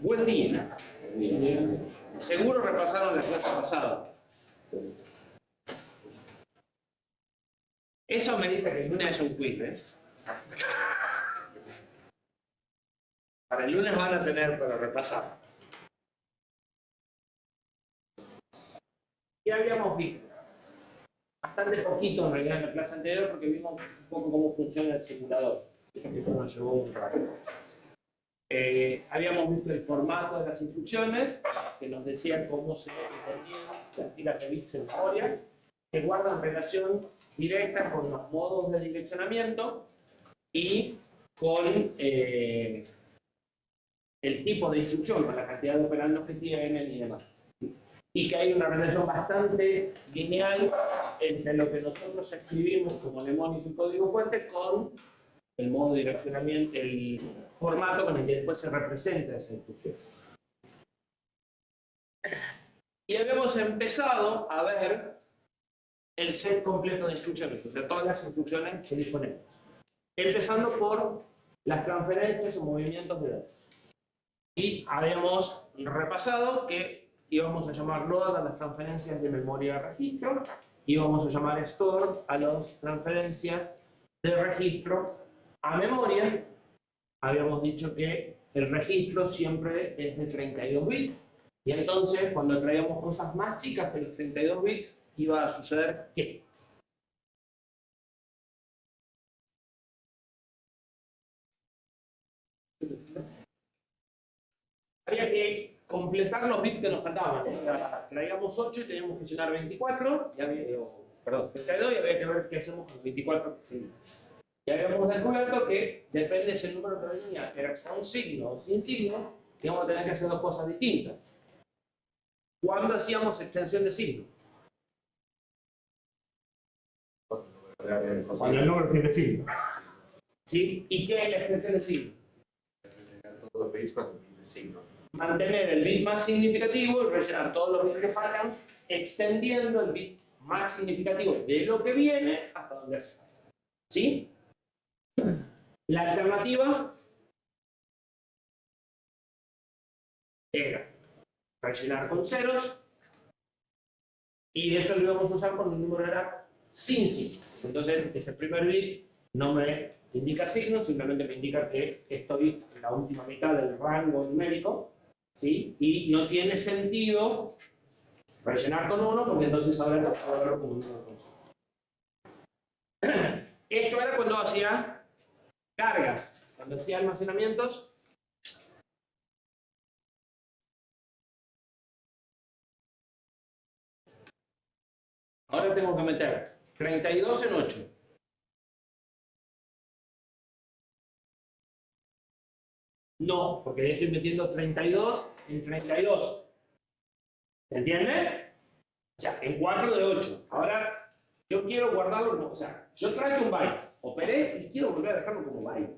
Buen día. Seguro repasaron la clase pasada. Eso amerita que el lunes haya un quiz, ¿eh? Para el lunes van a tener para repasar. ¿Qué habíamos visto? Bastante poquito en realidad en la clase anterior porque vimos un poco cómo funciona el simulador. Eso nos llevó un rato. Habíamos visto el formato de las instrucciones, que nos decían cómo se entendían las tiras de bits en memoria, que guardan relación directa con los modos de direccionamiento y con el tipo de instrucción, con la cantidad de operandos que tienen y demás. Y que hay una relación bastante lineal entre lo que nosotros escribimos como mnemónico y código fuente con el modo de direccionamiento, el formato con el que después se representa esa instrucción. Y habíamos empezado a ver el set completo de instrucciones, o sea, todas las instrucciones que disponemos. Empezando por las transferencias o movimientos de datos. Y habíamos repasado que íbamos a llamar load a las transferencias de memoria a registro, íbamos a llamar store a las transferencias de registro a memoria. Habíamos dicho que el registro siempre es de 32 bits, y entonces cuando traíamos cosas más chicas que los 32 bits, iba a suceder ¿qué? Había que completar los bits que nos faltaban. Traíamos 8 y teníamos que llenar 24, perdón, 32, y había que ver qué hacemos con 24. Sí. Y habíamos descubierto que depende si el número que venía era con signo o sin signo, íbamos a tener que hacer dos cosas distintas. ¿Cuándo hacíamos extensión de signo? Cuando el número tiene signo. ¿Sí? ¿Y qué es la extensión de signo? Todos los bits cuando tiene signo. Mantener el bit más significativo y rellenar todos los bits que faltan, extendiendo el bit más significativo de lo que viene hasta donde hace falta. ¿Sí? La alternativa era rellenar con ceros, y eso lo íbamos a usar cuando el número era sin signo. Entonces, ese primer bit no me indica signo, simplemente me indica que estoy en la última mitad del rango numérico, ¿sí? Y no tiene sentido rellenar con 1, porque entonces ahora puedo verlo como un número con signo. Esto era cuando hacía cargas, cuando hacía almacenamientos. Ahora tengo que meter 32 en 8. No, porque estoy metiendo 32 en 32. ¿Se entiende? O sea, en 4 de 8. Ahora, yo quiero guardarlo, o sea, yo traje un byte, operé y quiero volver a dejarlo como byte.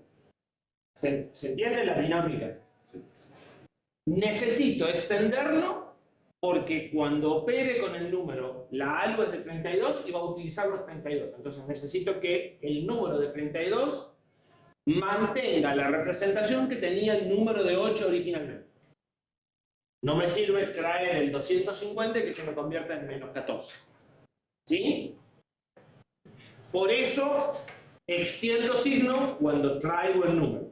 ¿Se entiende la dinámica? Sí. Necesito extenderlo porque cuando opere con el número, la algo es de 32 y va a utilizar los 32. Entonces necesito que el número de 32 mantenga la representación que tenía el número de 8 originalmente. No me sirve traer el 250 que se me convierta en menos 14. ¿Sí? Por eso extiendo signo cuando traigo el número.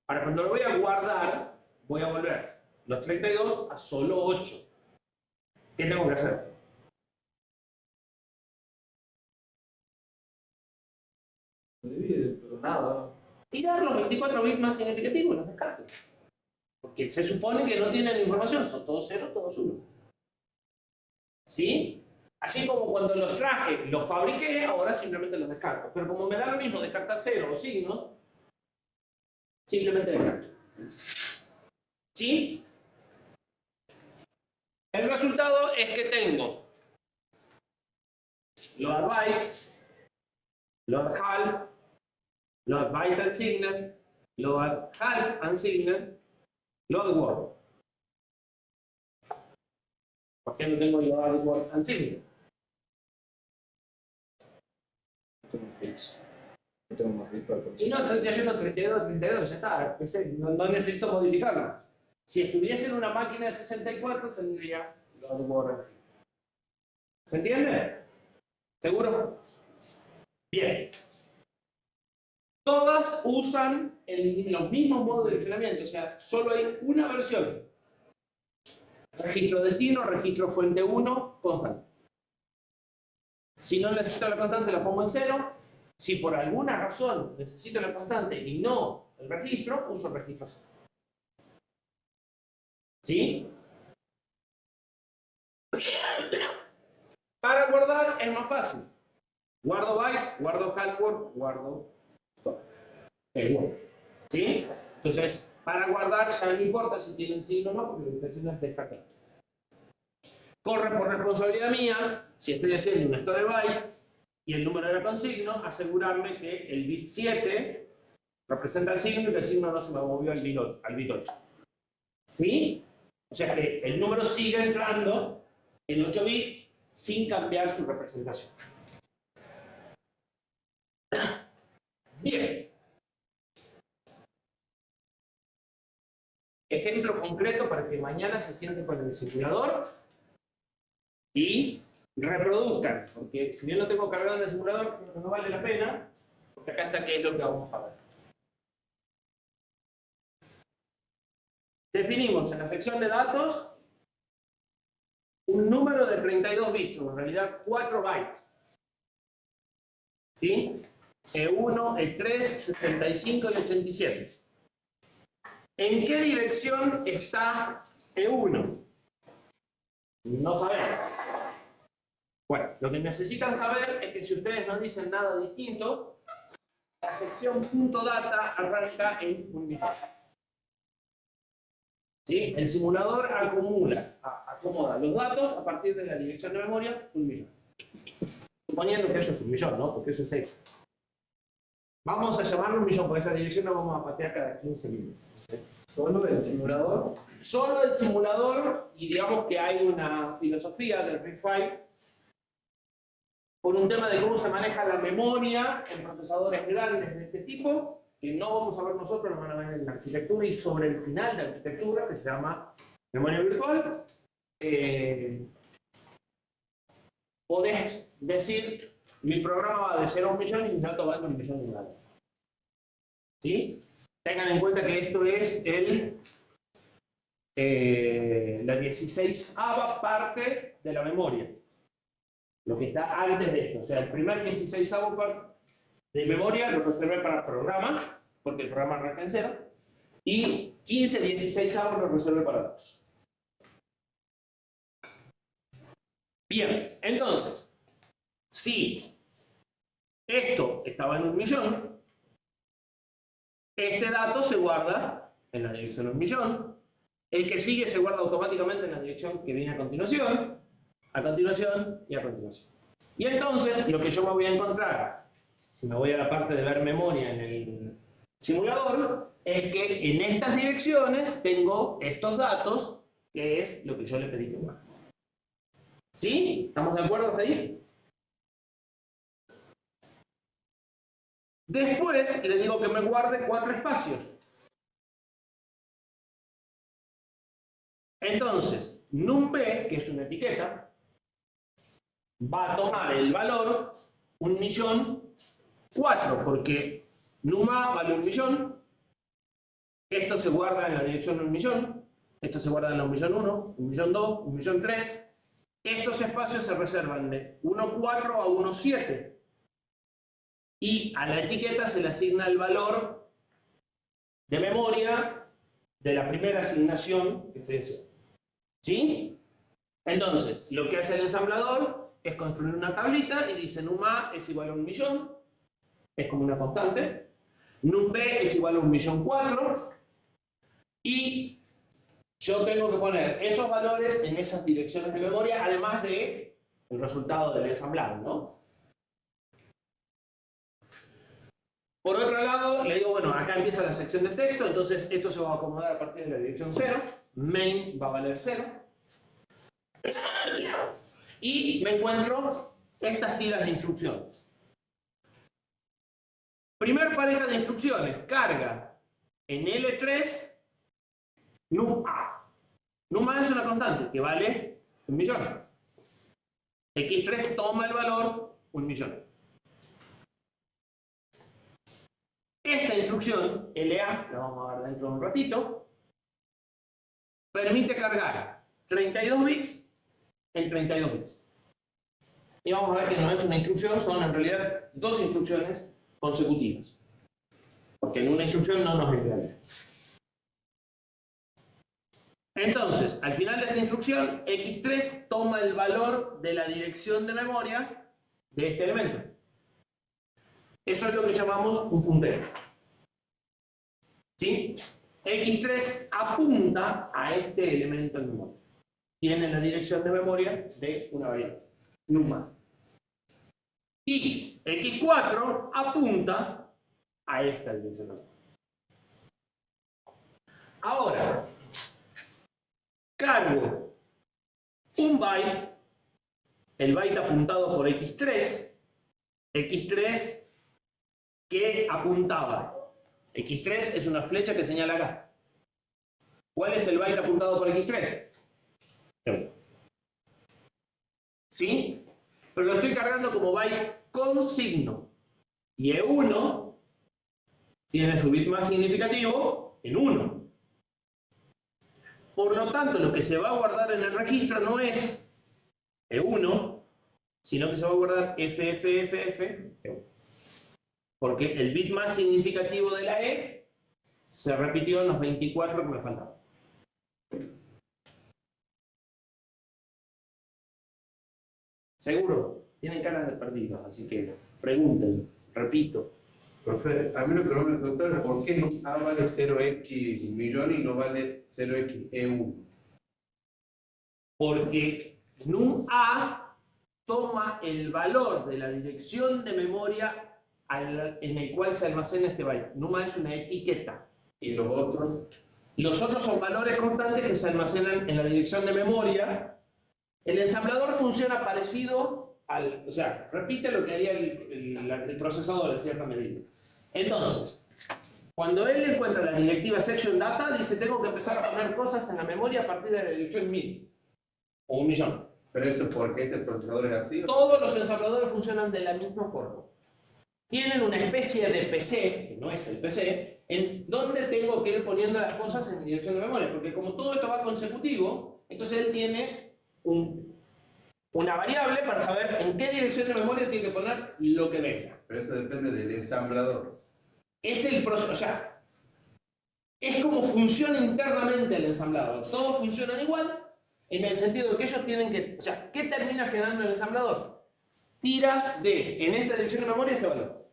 Ahora, cuando lo voy a guardar, voy a volver los 32 a solo 8. ¿Qué tengo que hacer? No divide, pero nada. Tirar los 24 bits más significativos, los descarto. Porque se supone que no tienen información, son todos 0, todos 1. ¿Sí? Así como cuando los traje, los fabriqué, ahora simplemente los descarto. Pero como me da lo mismo descartar 0 o signos, simplemente descarto. ¿Sí? El resultado es que tengo load byte, load half, load byte and signal, load half and signal, load word. ¿Por qué no tengo load word and signal? No tengo más bits para Y conseguir. no, estoy yendo 32, 32, ya está. No necesito modificarlo. Si estuviese en una máquina de 64, tendría los bordes. ¿Se entiende? ¿Seguro? Bien. Todas usan los mismos modos de funcionamiento, o sea, solo hay una versión. Registro destino, registro fuente 1, constante. Si no necesito la constante, la pongo en 0. Si por alguna razón necesito la constante y no el registro, uso el registro 0. ¿Sí? Para guardar es más fácil. Guardo byte, guardo half-word, guardo stop. ¿Sí? Entonces, para guardar ya no importa si tienen signo o no, porque la intención es descartar. Corre por responsabilidad mía, si estoy haciendo un store byte y el número era con signo, asegurarme que el bit 7 representa el signo y que el signo no se me movió al bit 8. ¿Sí? O sea que el número sigue entrando en 8 bits sin cambiar su representación. Bien. Ejemplo concreto para que mañana se sienten con el simulador y reproduzcan, porque si bien lo tengo cargado en el simulador, creo que no vale la pena, porque acá está qué es lo que vamos a ver. Definimos en la sección de datos un número de 32 bits, o en realidad 4 bytes. ¿Sí? E1, E3, 75 y 87. ¿En qué dirección está E1? No sabemos. Bueno, lo que necesitan saber es que si ustedes no dicen nada distinto, la sección .data arranca en un millón. ¿Sí? El simulador acomoda los datos a partir de la dirección de memoria, un millón. Suponiendo que eso es un millón, ¿no? Porque eso es X. Vamos a llamarlo un millón, porque esa dirección la vamos a patear cada 15 minutos. ¿Solo el simulador? Solo el simulador, y digamos que hay una filosofía del RISC-V por un tema de cómo se maneja la memoria en procesadores grandes de este tipo, que no vamos a ver nosotros, lo van a ver en la arquitectura y sobre el final de la arquitectura, que se llama memoria virtual. Podés decir, mi programa va de 0 a 1 millón y mis datos van de 1 millón y medio. ¿Sí? Tengan en cuenta que esto es la 16ª parte de la memoria. Lo que está antes de esto. O sea, el primer 16avo parte de memoria lo reservé para programa, porque el programa arranca en 0. Y 15 16avos lo reservé para datos. Bien, entonces, si esto estaba en 1 millón, este dato se guarda en la dirección 1 millón. El que sigue se guarda automáticamente en la dirección que viene a continuación y a continuación. Y entonces, lo que yo me voy a encontrar, si me voy a la parte de ver memoria en el simulador, es que en estas direcciones tengo estos datos, que es lo que yo le pedí que guarde. ¿Sí? ¿Estamos de acuerdo hasta ahí? Después le digo que me guarde 4 espacios. Entonces, num_b, que es una etiqueta, va a tomar el valor 1.000.004, porque num_a vale 1 millón, esto se guarda en la dirección de 1 millón, esto se guarda en la 1.000.001, 1.000.002, 1.000.003. Estos espacios se reservan de 1.4 a 1.7 y a la etiqueta se le asigna el valor de memoria de la primera asignación que estoy haciendo. ¿Sí? Entonces, lo que hace el ensamblador es construir una tablita y dice num_a es igual a 1 millón, es como una constante, num_b es igual a 1.000.004 y yo tengo que poner esos valores en esas direcciones de memoria, además de el resultado del ensamblado, ¿no? Por otro lado, le digo, bueno, acá empieza la sección de texto, entonces esto se va a acomodar a partir de la dirección 0, main va a valer 0, y me encuentro estas tiras de instrucciones. Primer pareja de instrucciones, carga en L3 num A. Num A es una constante que vale 1.000.000. X3 toma el valor 1.000.000. Esta instrucción, LA, la vamos a ver dentro de un ratito, permite cargar 32 bits en 32 bits. Y vamos a ver que no es una instrucción, son en realidad dos instrucciones consecutivas. Porque en una instrucción no nos engaña. Entonces, al final de esta instrucción, X3 toma el valor de la dirección de memoria de este elemento. Eso es lo que llamamos un puntero. ¿Sí? X3 apunta a este elemento en memoria. Tiene la dirección de memoria de una variable, numa. Y X4 apunta a esta dirección de memoria. Ahora, cargo un byte, el byte apuntado por X3 que apuntaba. X3 es una flecha que señala acá. ¿Cuál es el byte apuntado por X3? ¿Sí? Pero lo estoy cargando como byte con signo. Y E1 tiene su bit más significativo en 1. Por lo tanto, lo que se va a guardar en el registro no es E1, sino que se va a guardar FFFF, porque el bit más significativo de la E se repitió en los 24 que me faltaban. Seguro, tienen caras de perdidos, así que pregunten, repito. Profe, a mí lo que no me preguntaron es por qué no A vale 0x1.000.000 y no vale 0x-E1. Porque num A toma el valor de la dirección de memoria en el cual se almacena este byte. Num A es una etiqueta. ¿Y los otros? Los otros son valores constantes que se almacenan en la dirección de memoria. El ensamblador funciona parecido al... O sea, repite lo que haría el procesador en cierta medida. Entonces, cuando él encuentra la directiva section data, dice tengo que empezar a poner cosas en la memoria a partir de la dirección 1000 o 1.000.000. ¿Pero eso es porque este procesador es así? Todos los ensambladores funcionan de la misma forma. Tienen una especie de PC, que no es el PC, en donde tengo que ir poniendo las cosas en dirección de memoria, porque como todo esto va consecutivo, entonces él tiene una variable para saber en qué dirección de memoria tiene que poner lo que venga. Pero eso depende del ensamblador. Es el proceso, o sea, es como funciona internamente el ensamblador. Todos funcionan igual, en el sentido de que ellos tienen que... O sea, ¿qué termina generando el ensamblador? Tiras en esta dirección de memoria este valor.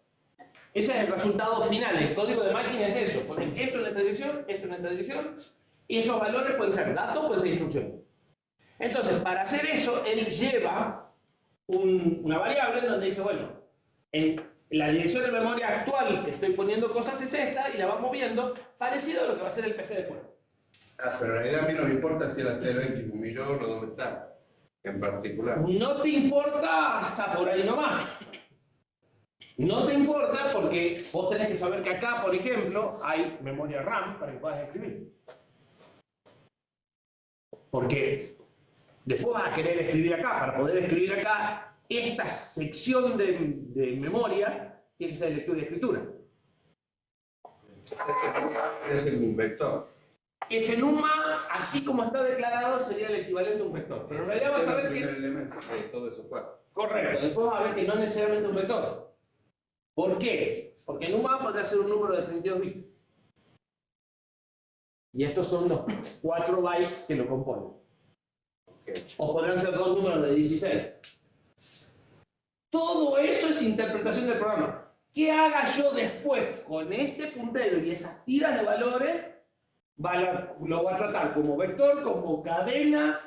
Ese es el resultado final. El código de máquina es eso. Ponen esto en esta dirección, esto en esta dirección. Y esos valores pueden ser datos, pueden ser instrucciones. Entonces, para hacer eso, él lleva una variable en donde dice, bueno, en la dirección de memoria actual que estoy poniendo cosas es esta, y la va moviendo, parecido a lo que va a hacer el PC después. Ah, pero en realidad a mí no me importa si era 0x1.000.000 o dónde está, en particular. No te importa hasta por ahí nomás. No te importa porque vos tenés que saber que acá, por ejemplo, hay memoria RAM para que puedas escribir. Porque después vas a querer escribir acá. Para poder escribir acá, esta sección de memoria tiene que ser lectura y escritura. Es un vector. Ese NUMA, así como está declarado, sería el equivalente a un vector. Pero en realidad vas a ver el primer que... elemento de todo eso cuatro. Correcto. Después vas a ver que no necesariamente un vector. ¿Por qué? Porque NUMA podría ser un número de 32 bits. Y estos son los 4 bytes que lo componen. Okay. O podrían ser dos números de 16. Todo eso es interpretación del programa. ¿Qué haga yo después con este puntero y esas tiras de valores? Lo va a tratar como vector, como cadena.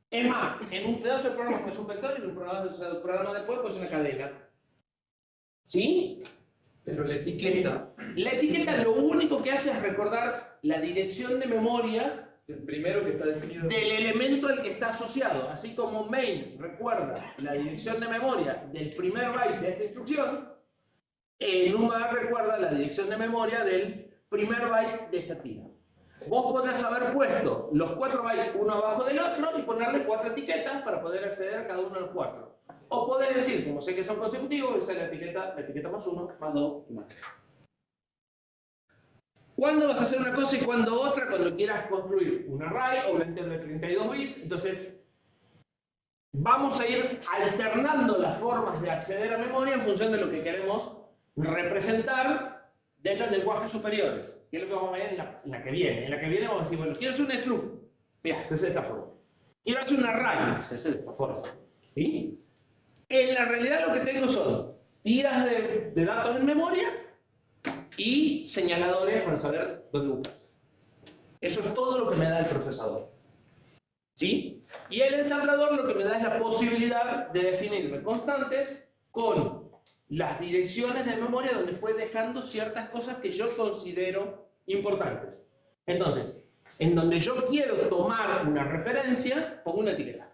Es más, en un pedazo de programa pues es un vector y en un programa después pues una cadena. ¿Sí? Pero la etiqueta, La etiqueta lo único que hace es recordar la dirección de memoria el primero que está definido. del elemento al que está asociado. Así como main recuerda la dirección de memoria del primer byte de esta instrucción, NumPy recuerda la dirección de memoria del primer byte de esta tira. Vos podrás haber puesto los 4 bytes uno abajo del otro y ponerle 4 etiquetas para poder acceder a cada uno de los 4. O podés decir, como sé que son consecutivos, usar la etiqueta más 1, más 2 y más 3. ¿Cuándo vas a hacer una cosa y cuándo otra? Cuando quieras construir un array o un entero de 32 bits. Entonces, vamos a ir alternando las formas de acceder a memoria en función de lo que queremos representar de los lenguajes superiores. Que es lo que vamos a ver en la que viene. En la que viene vamos a decir, bueno, quiero hacer un struct. Mira, se hace de esta forma. Quiero hacer un array. Se hace de esta forma. ¿Sí? En la realidad lo que tengo son tiras de datos en memoria y señaladores para saber dónde buscarlos. Eso es todo lo que me da el procesador. ¿Sí? Y el ensamblador lo que me da es la posibilidad de definirme constantes con las direcciones de memoria donde fue dejando ciertas cosas que yo considero importantes. Entonces, en donde yo quiero tomar una referencia, pongo una etiqueta.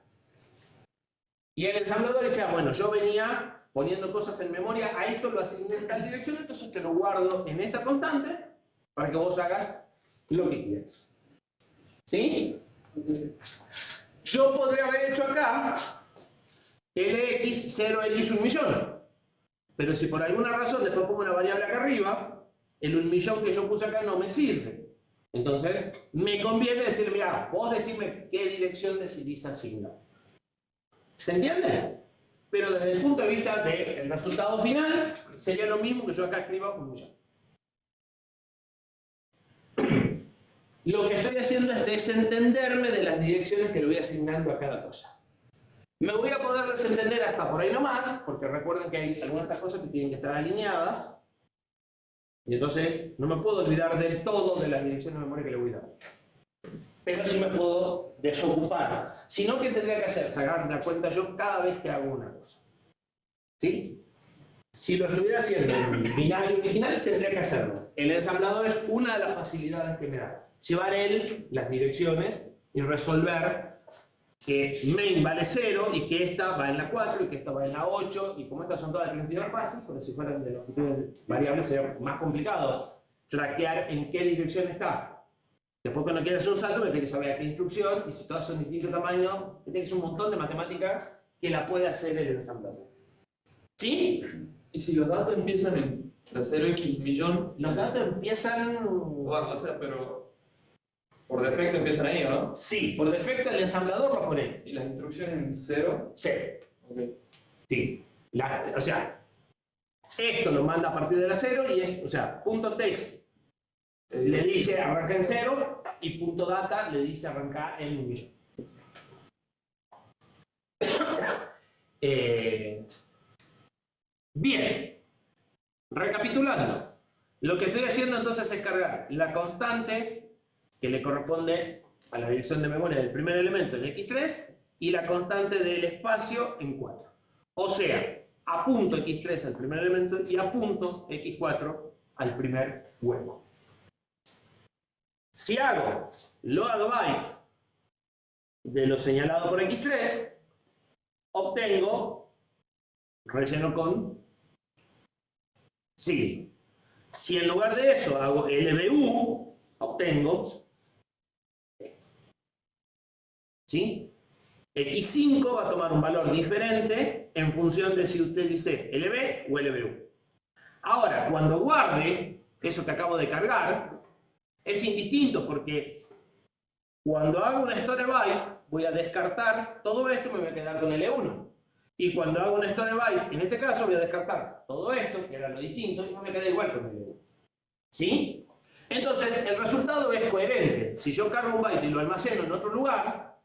Y el ensamblador dice, bueno, yo venía poniendo cosas en memoria, a esto lo asigné en tal dirección, entonces te lo guardo en esta constante para que vos hagas lo que quieras. ¿Sí? Yo podría haber hecho acá LX 0x 1.000.000. Pero si por alguna razón después pongo una variable acá arriba, el 1.000.000 que yo puse acá no me sirve. Entonces, me conviene decir, mira, vos decime qué dirección decidís asignar. ¿Se entiende? Pero desde el punto de vista del resultado final, sería lo mismo que yo acá escriba 1.000.000. Lo que estoy haciendo es desentenderme de las direcciones que le voy asignando a cada cosa. Me voy a poder desentender hasta por ahí nomás, porque recuerden que hay algunas de estas cosas que tienen que estar alineadas. Y entonces no me puedo olvidar del todo de las direcciones de memoria que le voy a dar. Pero sí me puedo desocupar. Si no, ¿qué tendría que hacer? Sacar la cuenta yo cada vez que hago una cosa. ¿Sí? Si lo estuviera haciendo en binario original, tendría que hacerlo. El ensamblador es una de las facilidades que me da. Llevar él las direcciones y resolver que main vale 0 y que esta va en la 4 y que esta va en la 8, y como estas son todas de 32 fáciles, porque si fueran de longitudes variables sería más complicado traquear en qué dirección está. Después cuando quieras hacer un salto me tienes que saber a qué instrucción, y si todas son de distinto tamaño, me tienes un montón de matemáticas que la puede hacer el ensamblador. ¿Sí? Y si los datos empiezan en la 0x millón, Los datos empiezan... bueno, o sea, pero por defecto empiezan ahí, ¿no? Sí, por defecto el ensamblador lo pone. Y las instrucciones en 0. 0. Okay. Sí. O sea, esto lo manda a partir de la 0 y es, o sea, punto text le dice arranca en 0 y punto data le dice arranca en 1.000.000. Bien, recapitulando, lo que estoy haciendo entonces es cargar la constante que le corresponde a la dirección de memoria del primer elemento en x3 y la constante del espacio en 4. O sea, apunto x3 al primer elemento y apunto x4 al primer hueco. Si hago load byte de lo señalado por x3, obtengo relleno con sí. Si en lugar de eso hago LBU, obtengo esto. ¿Sí? X5 va a tomar un valor diferente en función de si utilicé LB o LBU. Ahora, cuando guarde eso que acabo de cargar, es indistinto porque cuando hago una store byte voy a descartar todo esto y me voy a quedar con L1. Y cuando hago una store byte, en este caso voy a descartar todo esto, que era lo distinto, y me queda igual con L1. ¿Sí? Entonces, el resultado es coherente. Si yo cargo un byte y lo almaceno en otro lugar,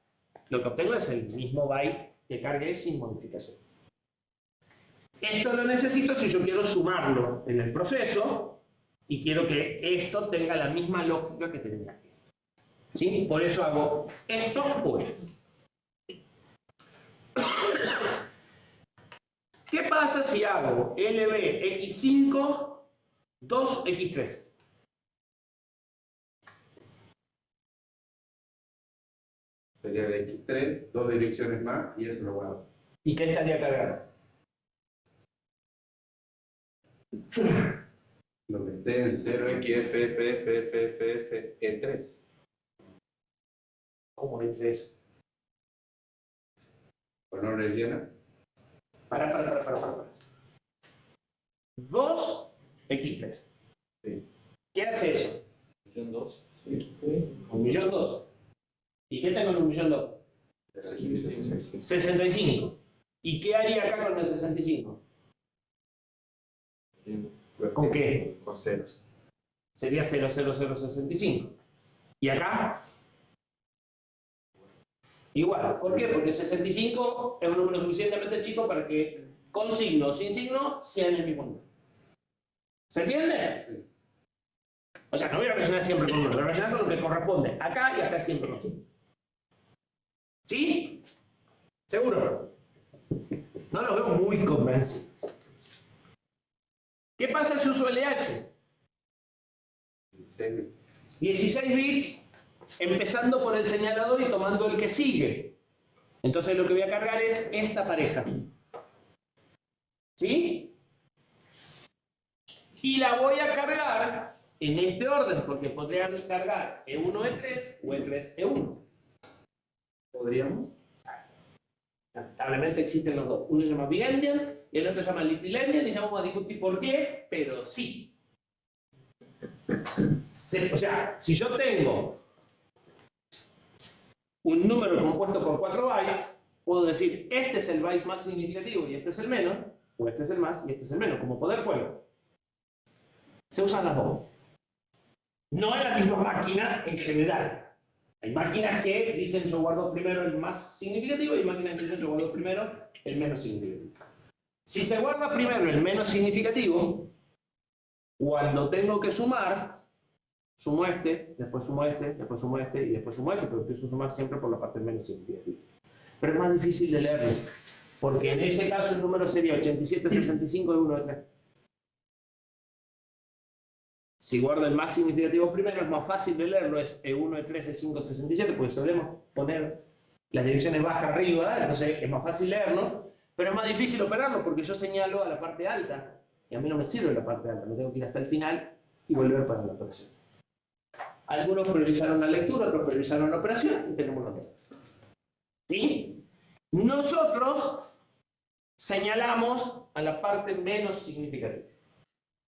lo que obtengo es el mismo byte que cargué sin modificación. Esto lo necesito si yo quiero sumarlo en el proceso y quiero que esto tenga la misma lógica que tenía aquí. ¿Sí? Por eso hago esto o esto. ¿Qué pasa si hago LB X5 2X3? Sería de x3, 2 direcciones más y eso lo guardo. ¿Y qué estaría cargando? Lo metés en 0x E3. ¿Cómo E3? ¿O no rellena? Para. 2x3. Sí. ¿Qué hace eso? 1.200.000. Sí. 1.200.000. ¿Y qué tengo en 1.200.000? 65. ¿Y qué haría acá con el 65? ¿Con qué? Con ceros. Sería 0,0065. ¿Y acá? Igual. ¿Por qué? Porque 65 es un número suficientemente chico para que con signo o sin signo sean el mismo número. ¿Se entiende? Sí. O sea, no voy a rellenar siempre con números, voy a rellenar con lo que corresponde. Acá y acá siempre con signo. ¿Sí? ¿Seguro? No los veo muy convencidos. ¿Qué pasa si uso LH? 16 bits, empezando por el señalador y tomando el que sigue. Entonces lo que voy a cargar es esta pareja. ¿Sí? Y la voy a cargar en este orden, porque podría cargar E1, E3 o E3, E1. ¿Podríamos? Lamentablemente existen los dos. Uno se llama Big Endian y el otro se llama Little Endian y ya vamos a discutir por qué, pero sí. O sea, si yo tengo un número compuesto por 4 bytes, puedo decir, este es el byte más significativo y este es el menos, o este es el más y este es el menos, como poder puedo. Se usan las dos. No en la misma máquina en general. Hay máquinas que dicen yo guardo primero el más significativo y hay máquinas que dicen yo guardo primero el menos significativo. Si se guarda primero el menos significativo, cuando tengo que sumar, sumo este, después sumo este, después sumo este y después sumo este, pero empiezo a sumar siempre por la parte menos significativa. Pero es más difícil de leerlo, porque en ese caso el número sería 8765 de 1 de 3. Si guardo el más significativo primero, es más fácil de leerlo, es E1, E3, E5, 67, porque solemos poner las direcciones bajas arriba, entonces es más fácil leerlo, pero es más difícil operarlo porque yo señalo a la parte alta, y a mí no me sirve la parte alta, me tengo que ir hasta el final y volver para la operación. Algunos priorizaron la lectura, otros priorizaron la operación, y tenemos los dos. ¿Sí? Nosotros señalamos a la parte menos significativa.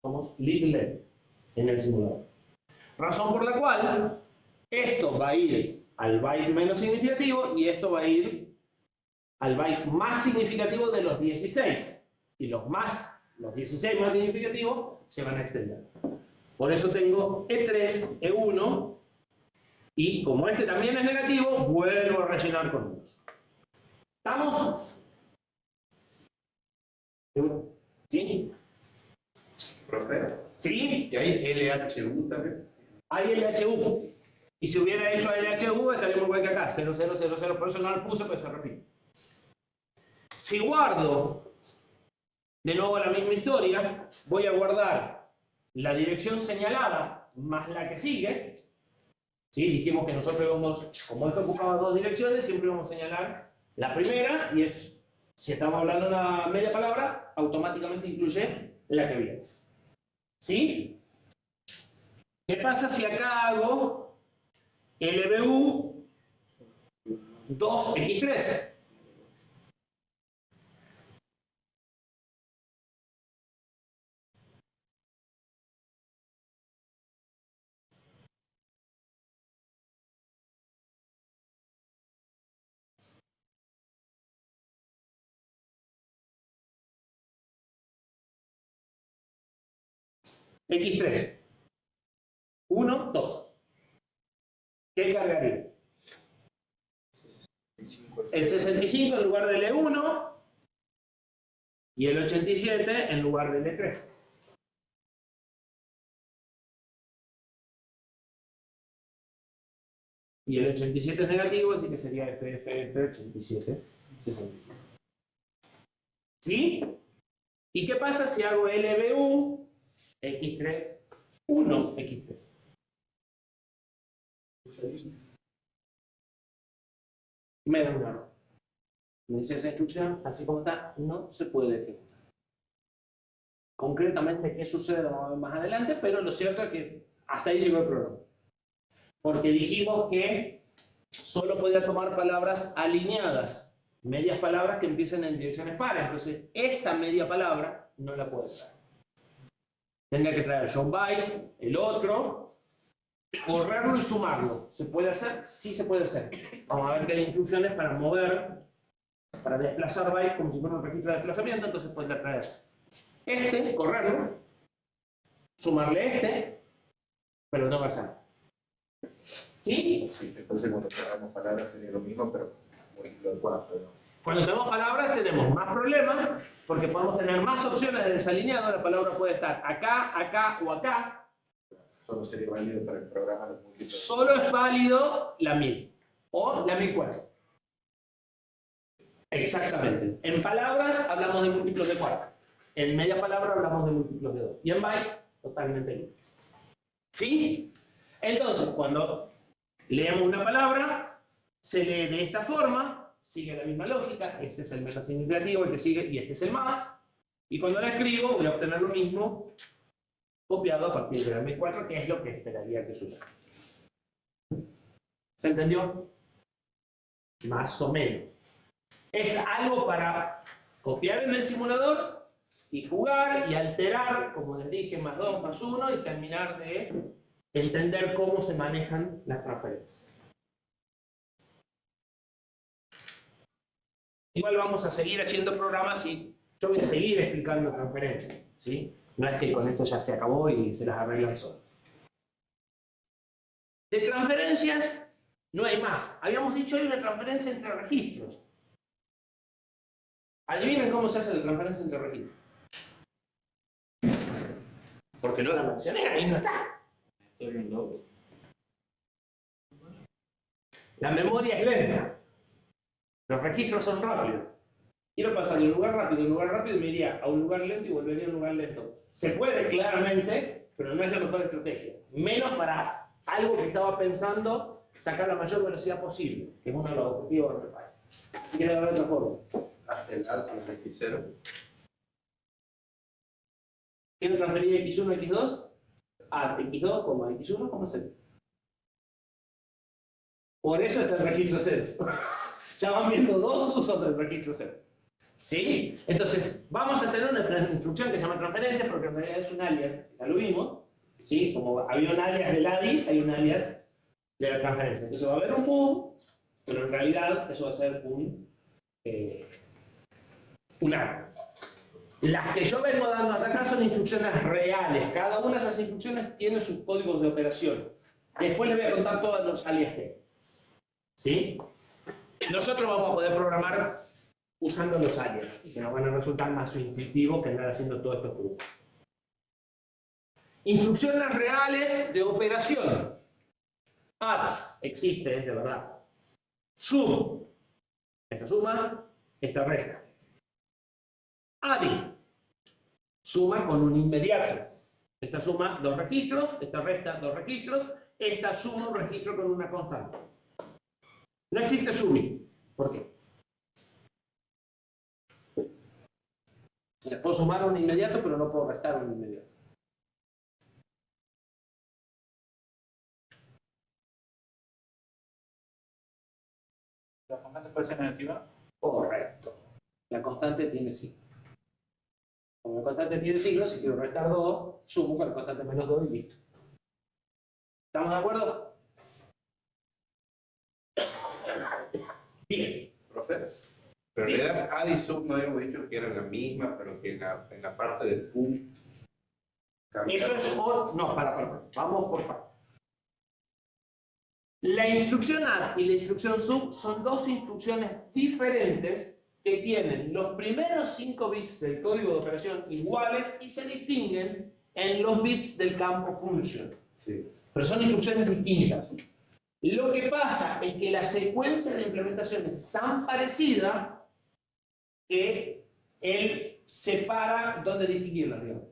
Somos little en el simulador. Razón por la cual esto va a ir al byte menos significativo y esto va a ir al byte más significativo de los 16. Y los 16 más significativos se van a extender. Por eso tengo E3, E1, y como este también es negativo, vuelvo a rellenar con unos. ¿Estamos? ¿Sí? ¿Profe? ¿Sí? ¿Y hay LHU también? Hay LHU. Y si hubiera hecho LHU, estaríamos igual que acá, 0000, por eso no lo puse, pues se repite. Si guardo de nuevo la misma historia, voy a guardar la dirección señalada más la que sigue. ¿Sí? Dijimos que nosotros íbamos, como esto ocupaba dos direcciones, siempre íbamos a señalar la primera, y es, si estamos hablando de una media palabra, automáticamente incluye la que viene. ¿Sí? ¿Qué pasa si acá hago LBU 2x13? X3. 1, 2. ¿Qué cargaría? El 65 en lugar del E1 y el 87 en lugar del E3. Y el 87 es negativo, así que sería F 87, 65. ¿Sí? ¿Y qué pasa si hago LBU X3, 1, X3? Me da un error. Me dice esa instrucción, así como está, no se puede ejecutar. concretamente qué sucede lo vamos a ver más adelante, pero lo cierto es que hasta ahí llegó el programa. Porque dijimos que solo podía tomar palabras alineadas, medias palabras que empiecen en direcciones pares. Entonces, esta media palabra no la puede traer. Tendría que traer John Byte, el otro, correrlo y sumarlo. ¿Se puede hacer? Sí se puede hacer. Vamos a ver que hay instrucciones para mover, para desplazar byte como si fuera un registro de desplazamiento, entonces puede traer este, correrlo, sumarle este, pero no va a ser. ¿Sí? Sí, entonces cuando tengamos palabras sería lo mismo, pero muy lo cuatro, ¿no? Cuando tenemos palabras tenemos más problemas, porque podemos tener más opciones de desalineado. La palabra puede estar acá, acá o acá. Solo sería válido para el programa de múltiples. Solo es válido la 1000 o la 1004. Exactamente. En palabras hablamos de múltiplos de 4. En media palabra hablamos de múltiplos de 2. Y en byte, totalmente libres. ¿Sí? Entonces, cuando leemos una palabra, se lee de esta forma, sigue la misma lógica. Este es el metasignificativo, el que sigue, y este es el más. Y cuando la escribo, voy a obtener lo mismo copiado a partir de la 1004, que es lo que esperaría que suceda. ¿Se entendió? Más o menos. Es algo para copiar en el simulador y jugar y alterar, como les dije, más 2, más 1 y terminar de entender cómo se manejan las transferencias. Igual vamos a seguir haciendo programas y yo voy a seguir explicando transferencias, ¿sí? No es que con esto ya se acabó y se las arreglan solos. De transferencias no hay más. Habíamos dicho hay una transferencia entre registros. Adivinen cómo se hace la transferencia entre registros. Porque no la mencioné, ahí no está. La memoria es lenta. Los registros son rápidos. Quiero pasar de un lugar rápido a un lugar rápido y me iría a un lugar lento y volvería a un lugar lento. Se puede claramente, pero no es la mejor estrategia. Menos para algo que estaba pensando sacar la mayor velocidad posible, que es uno de los objetivos de Repay. Así que debe haber otra forma. El alto es X0. Quiero transferir X1 a X2 a X2, X1, ¿cómo se? Por eso está el registro 0. Ya van viendo dos usos del registro 0. ¿Sí? Entonces, vamos a tener una instrucción que se llama transferencia, porque en realidad es un alias, ya lo vimos. ¿Sí? Como había un alias del ADI, hay un alias de la transferencia. Entonces va a haber un move, pero en realidad eso va a ser un ARM. Las que yo vengo dando hasta acá son instrucciones reales. Cada una de esas instrucciones tiene sus códigos de operación. Después les voy a contar todos los alias que hay. ¿Sí? Nosotros vamos a poder programar usando los alias, y que nos van a resultar más intuitivos que andar haciendo todos estos trucos. Instrucciones reales de operación. Add, existe, es de verdad. Sum, esta suma, esta resta. Addi, suma con un inmediato. Esta suma dos registros, esta resta dos registros, esta suma un registro con una constante. No existe sumi. ¿Por qué? Puedo sumar un inmediato, pero no puedo restar un inmediato. ¿La constante puede ser negativa? Correcto. La constante tiene signo. Como la constante tiene signo, si quiero restar 2, sumo con la constante menos 2 y listo. ¿Estamos de acuerdo? Bien. Profe, pero en realidad AD y sub no habíamos dicho que eran la misma, pero que en la parte del full Eso es no, para. Vamos por partes. La instrucción add y la instrucción sub son dos instrucciones diferentes que tienen los primeros 5 bits del código de operación iguales y se distinguen en los bits del campo function. Sí. Pero son instrucciones distintas. Lo que pasa es que la secuencia de implementación es tan parecida que él separa dónde distinguirlas, digamos.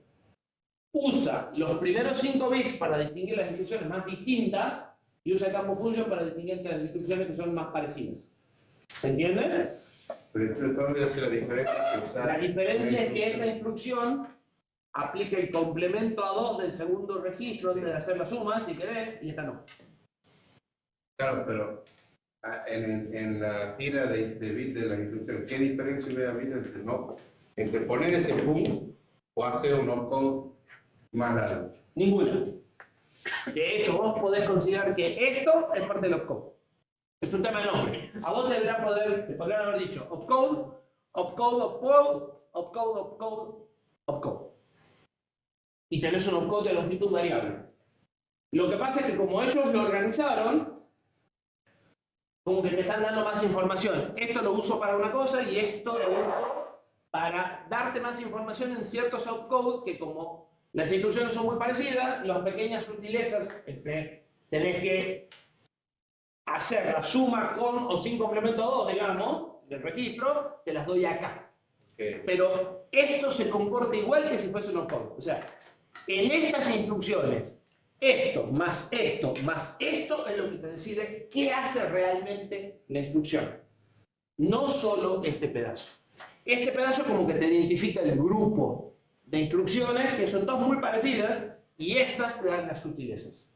Usa los primeros 5 bits para distinguir las instrucciones más distintas y usa el campo function para distinguir las instrucciones que son más parecidas. ¿Se entiende? Pero ¿cuál voy a hacer la diferencia? La diferencia es que esta instrucción aplica el complemento a 2 del segundo registro antes de hacer la suma, si querés, y esta no. Claro, pero en la tira de bit de la instrucción, ¿qué diferencia ve haber entre poner ese boom o hacer un opcode más largo? Ninguna. De hecho, vos podés considerar que esto es parte del opcode. Es un tema de nombre. A vos te podrán haber dicho opcode, opcode, opcode, opcode, opcode, opcode. Y tenés un opcode de longitud variable. Lo que pasa es que como ellos lo organizaron, como que te están dando más información. Esto lo uso para una cosa y esto lo uso para darte más información en ciertos opcodes que como las instrucciones son muy parecidas, las pequeñas sutilezas, tenés que hacer la suma con o sin complemento 2, digamos, del registro, te las doy acá. Okay. Pero esto se comporta igual que si fuese un opcode. O sea, en estas instrucciones, esto más esto más esto es lo que te decide qué hace realmente la instrucción. No solo este pedazo. Este pedazo como que te identifica el grupo de instrucciones que son todas muy parecidas y estas te dan las sutilezas.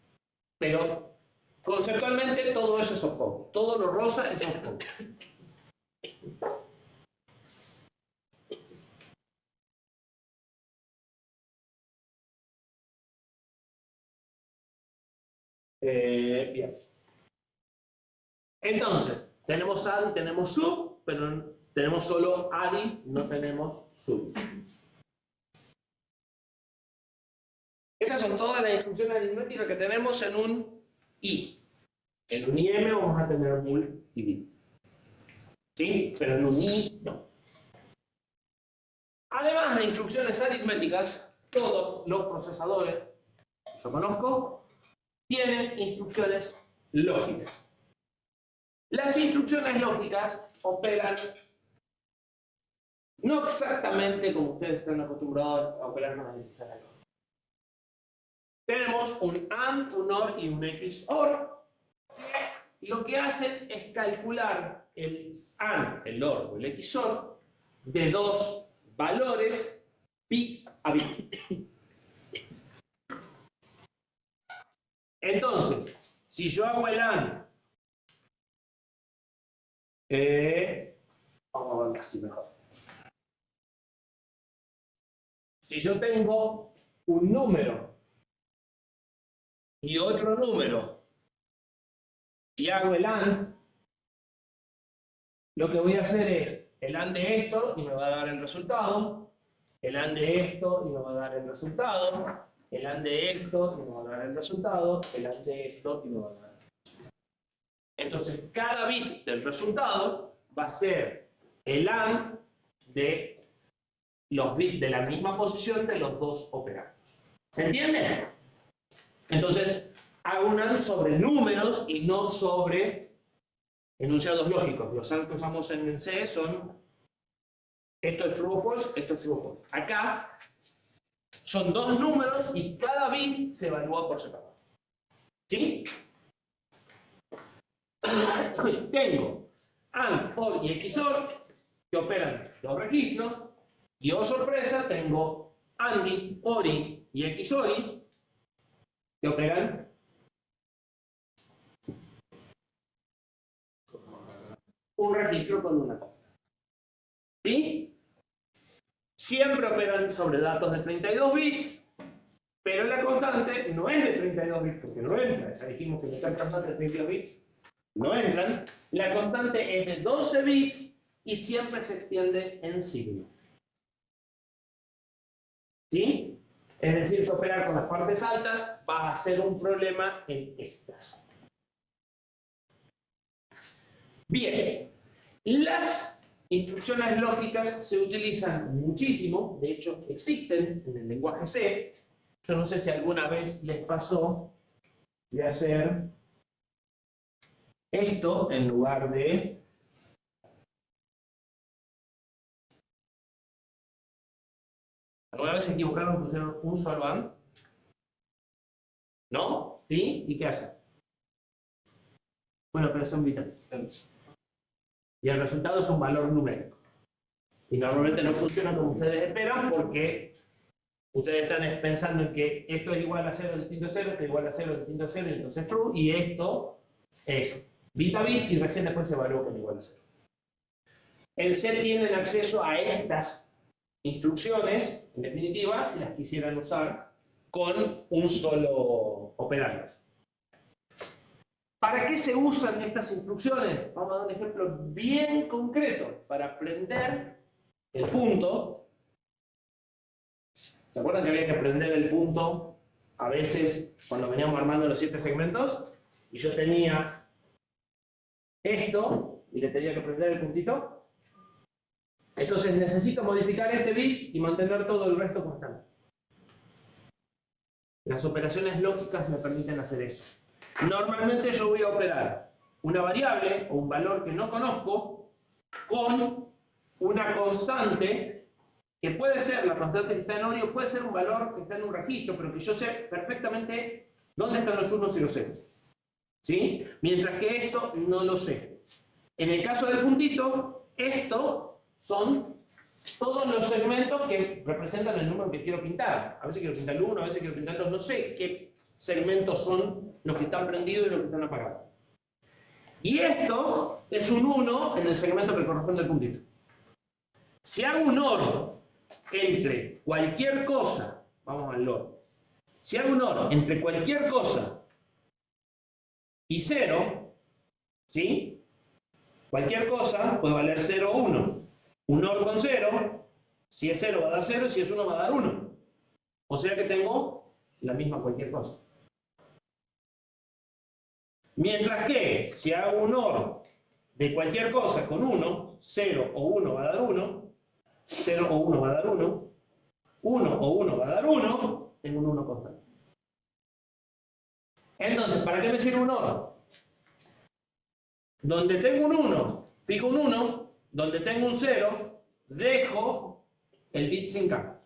Pero conceptualmente todo eso es opcode. Todo lo rosa es opcode. Bien. Entonces, tenemos add, tenemos sub, pero tenemos solo add, no tenemos sub. Esas son todas las instrucciones aritméticas que tenemos en un I. En un IM vamos a tener mul y bit. ¿Sí? Pero en un I no. Además de instrucciones aritméticas, todos los procesadores que yo conozco tienen instrucciones lógicas. Las instrucciones lógicas operan no exactamente como ustedes están acostumbrados a operar con las instrucciones lógicas. Tenemos un AND, un OR y un XOR. Lo que hacen es calcular el AND, el OR o el XOR de dos valores bit a bit. Entonces, si yo hago el AND, vamos a ver casi mejor. Si yo tengo un número y otro número y hago el AND, lo que voy a hacer es el AND de esto y me va a dar el resultado, el AND de esto y me va a dar el resultado, el AND de esto y me va a dar el resultado, el AND de esto y me va a dar el resultado. Entonces, cada bit del resultado va a ser el AND de los bits de la misma posición de los dos operandos. ¿Se entiende? Entonces, hago un AND sobre números y no sobre enunciados lógicos. Los AND que usamos en el C son esto es true o false, esto es true o false. Acá son dos números y cada bit se evalúa por separado. ¿Sí? Tengo AND, OR y XOR que operan dos registros y, oh sorpresa, tengo ANDI, ORI y XORI que operan un registro con una constante. ¿Sí? Siempre operan sobre datos de 32 bits, pero la constante no es de 32 bits porque no entra. Ya dijimos que las constantes de 32 bits no entran. La constante es de 12 bits y siempre se extiende en signo. ¿Sí? Es decir, que operar con las partes altas va a ser un problema en estas. Bien, las instrucciones lógicas se utilizan muchísimo, de hecho existen en el lenguaje C. Yo no sé si alguna vez les pasó de hacer esto en lugar de ¿alguna vez se equivocaron y pusieron un solo AND? ¿No? ¿Sí? ¿Y qué hacen? Bueno, operación vital. Y el resultado es un valor numérico. Y normalmente no funciona como ustedes esperan porque Ustedes están pensando en que esto es igual a 0 distinto a 0, esto es igual a 0 distinto a 0, y entonces true, y esto es bit a bit, y recién después se evalúa con igual a 0. En C tienen acceso a estas instrucciones, en definitiva, si las quisieran usar con un solo operador. ¿Para qué se usan estas instrucciones? Vamos a dar un ejemplo bien concreto para prender el punto. ¿Se acuerdan que había que prender el punto a veces cuando veníamos armando los 7 segmentos? Y yo tenía esto y le tenía que prender el puntito. Entonces necesito modificar este bit y mantener todo el resto constante. Las operaciones lógicas me permiten hacer eso. Normalmente yo voy a operar una variable o un valor que no conozco con una constante que puede ser la constante que está en Oreo, puede ser un valor que está en un registro, pero que yo sé perfectamente dónde están los unos y los ceros. ¿Sí? Mientras que esto no lo sé. En el caso del puntito, esto son todos los segmentos que representan el número que quiero pintar. A veces quiero pintar el 1, a veces quiero pintar el 2. No sé qué segmentos son los que están prendidos y los que están apagados. Y esto es un 1 en el segmento que corresponde al puntito. Si hago un OR entre cualquier cosa, vamos al OR. Si hago un OR entre cualquier cosa y 0, ¿sí? Cualquier cosa puede valer 0 o 1. Un OR con 0, si es 0 va a dar 0, si es 1 va a dar 1. O sea que tengo la misma cualquier cosa. Mientras que, si hago un OR de cualquier cosa con 1, 0 o 1 va a dar 1, 0 o 1 va a dar 1, 1 o 1 va a dar 1, tengo un 1 constante. Entonces, ¿para qué me sirve un OR? Donde tengo un 1, fijo un 1, donde tengo un 0, dejo el bit sin cambio.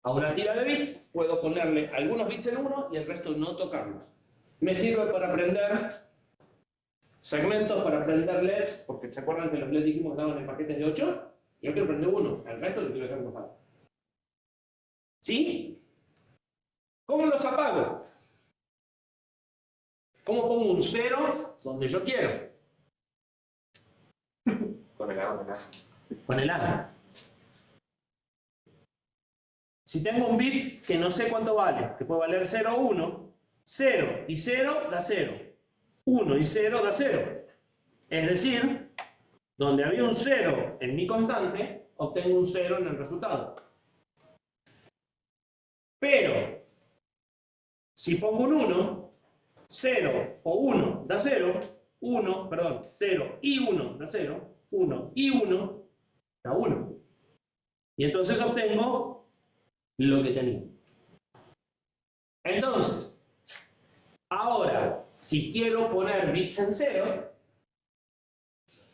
A una tira de bits puedo ponerle algunos bits en 1 y el resto no tocarlos. Me sirve para aprender segmentos, para aprender LEDs, porque ¿se acuerdan que los LEDs dijimos que estaban en paquetes de 8? Yo quiero aprender uno, el resto lo quiero dejar enojado. ¿Sí? ¿Cómo los apago? ¿Cómo pongo un 0 donde yo quiero? Con el A. Con el A. Si tengo un bit que no sé cuánto vale, que puede valer 0 o 1, 0 y 0 da 0. 1 y 0 da 0. Es decir, donde había un 0 en mi constante, obtengo un 0 en el resultado. Pero, si pongo un 1, 0 o 1 da 0, 0 y 1 da 0, 1 y 1 da 1. Y entonces obtengo lo que tenía. Entonces, ahora, si quiero poner bits en 0,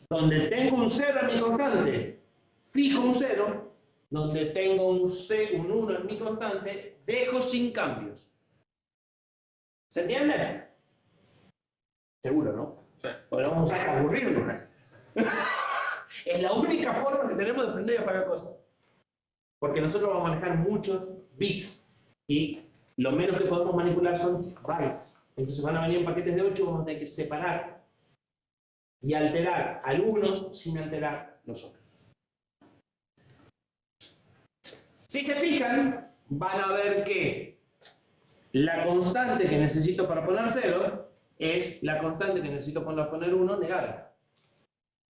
donde tengo un 0 en mi constante, fijo un 0, donde tengo un 1 en mi constante, dejo sin cambios. ¿Se entiende? Seguro, ¿no? Sí. Ahora vamos a aburrirnos. Es la única forma que tenemos de aprender y apagar cosas. Porque nosotros vamos a manejar muchos bits y lo menos que podemos manipular son bytes. Entonces van a venir en paquetes de 8 y vamos a tener que separar y alterar algunos sin alterar los otros. Si se fijan, van a ver que la constante que necesito para poner 0 es la constante que necesito para poner 1 negada.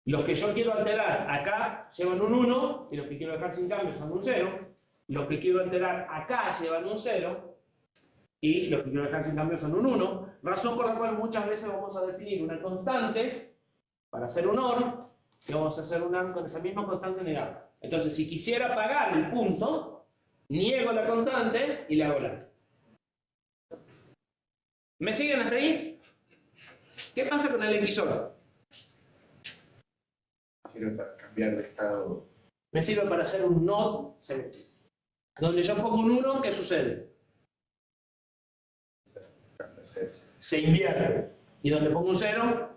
Los que yo quiero alterar acá llevan un 1 y los que quiero dejar sin cambio son un 0. Los que quiero alterar acá llevan un 0 y los que quiero dejar sin cambio son un 1. Razón por la cual muchas veces vamos a definir una constante para hacer un OR y vamos a hacer un AND con esa misma constante negada. Entonces, si quisiera apagar el punto, niego la constante y le hago la. ¿Me siguen hasta ahí? ¿Qué pasa con el XOR? Sirve para cambiar de estado. Me sirve para hacer un NOT selective. Donde yo pongo un 1, ¿qué sucede? Se invierte. Y donde pongo un 0,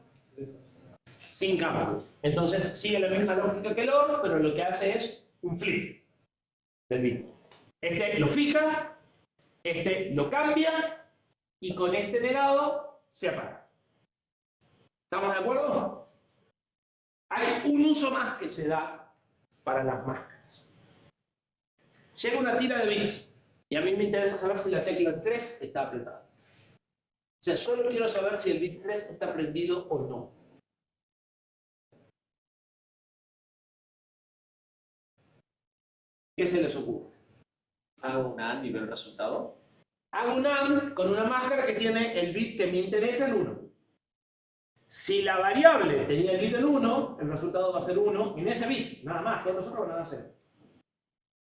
sin cambio. Entonces sigue la misma lógica que el OR, pero lo que hace es un flip. del bit. Este lo fija, este lo cambia y con este negado se apaga. ¿Estamos de acuerdo? Hay un uso más que se da para las máscaras. Llega una tira de bits y a mí me interesa saber si la tecla 3 está apretada. O sea, solo quiero saber si el bit 3 está prendido o no. ¿Qué se les ocurre? Hago un AND y veo el resultado. Hago un AND con una máscara que tiene el bit que me interesa en 1. Si la variable tenía el bit en 1, el resultado va a ser 1 en ese bit, nada más, todos los otros van a ser 0.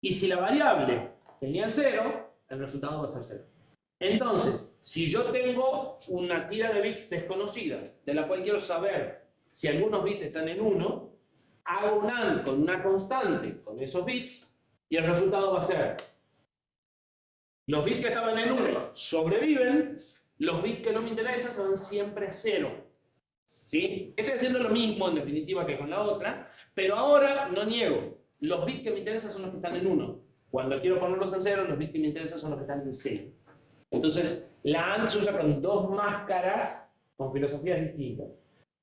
Y si la variable tenía 0, el resultado va a ser 0. Entonces, si yo tengo una tira de bits desconocida, de la cual quiero saber si algunos bits están en 1, hago un AND con una constante con esos bits y el resultado va a ser: los bits que estaban en 1 sobreviven, los bits que no me interesan se van siempre a 0. ¿Sí? Estoy haciendo lo mismo en definitiva que con la otra, pero ahora no niego. Los bits que me interesan son los que están en 1. Cuando quiero ponerlos en 0, los bits que me interesan son los que están en 0. Entonces, la AND se usa con dos máscaras con filosofías distintas.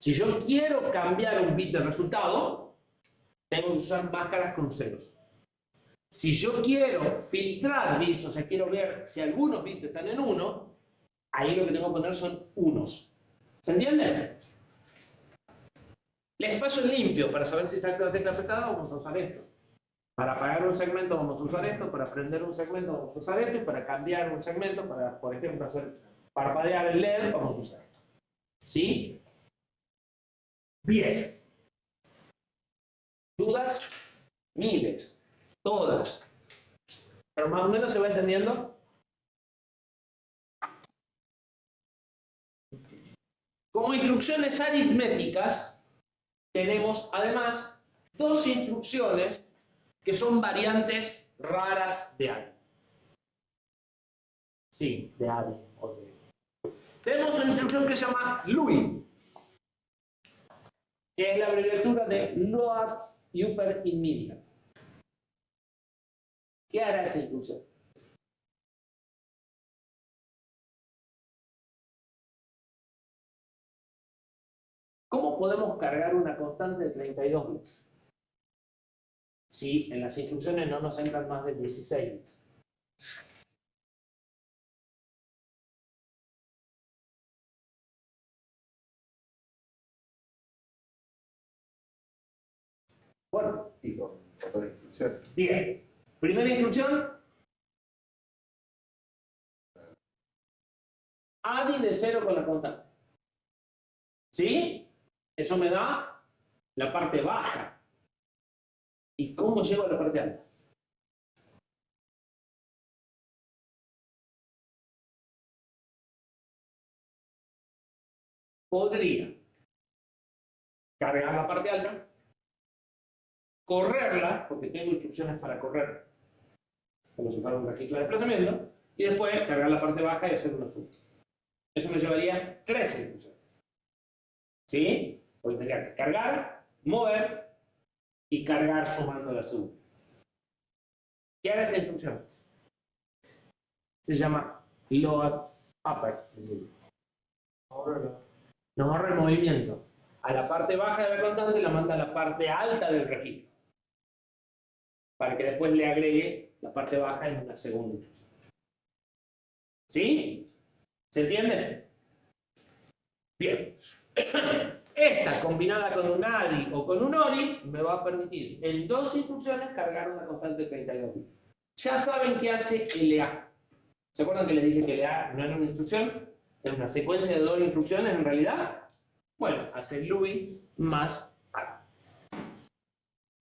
Si yo quiero cambiar un bit de resultado, tengo que usar máscaras con ceros. Si yo quiero filtrar bits, o sea, quiero ver si algunos bits están en 1, ahí lo que tengo que poner son unos. ¿Se entiende? Les paso el limpio para saber si está la tecla apretada, vamos a usar esto. Para apagar un segmento vamos a usar esto, para prender un segmento vamos a usar esto, y para cambiar un segmento, para, por ejemplo, hacer parpadear el LED, vamos a usar esto. ¿Sí? Bien. ¿Dudas? Miles. Todas. Pero más o menos se va entendiendo. Como instrucciones aritméticas, tenemos además dos instrucciones que son variantes raras de ADI. Sí, de ADI. Tenemos una instrucción que se llama LUI, que es la abreviatura de Load Upper Immediate. ¿Qué hará esa instrucción? ¿Cómo podemos cargar una constante de 32 bits? Si en las instrucciones no nos entran más de 16 bits. Bueno, Y con otra instrucción. bien. Primera instrucción. ADI de 0 con la constante. ¿Sí? Eso me da la parte baja. ¿Y cómo llego a la parte alta? Podría cargar la parte alta, correrla, porque tengo instrucciones para correr, como si fuera un registro de desplazamiento, y después cargar la parte baja y hacer una función. Eso me llevaría 3 instrucciones. ¿Sí? Porque tendría que cargar, mover y cargar sumando la segunda. ¿Qué hará esta instrucción? Se llama Load Upper. Nos ahorra el movimiento. A la parte baja de la constante la manda a la parte alta del registro, para que después le agregue la parte baja en una segunda instrucción. ¿Sí? ¿Se entiende? Bien. Esta, combinada con un ADI o con un ORI, me va a permitir en dos instrucciones cargar una constante de 32 bits. Ya saben qué hace LA. ¿Se acuerdan que les dije que LA no era una instrucción? Es una secuencia de dos instrucciones en realidad. Bueno, hace LUI más ADI.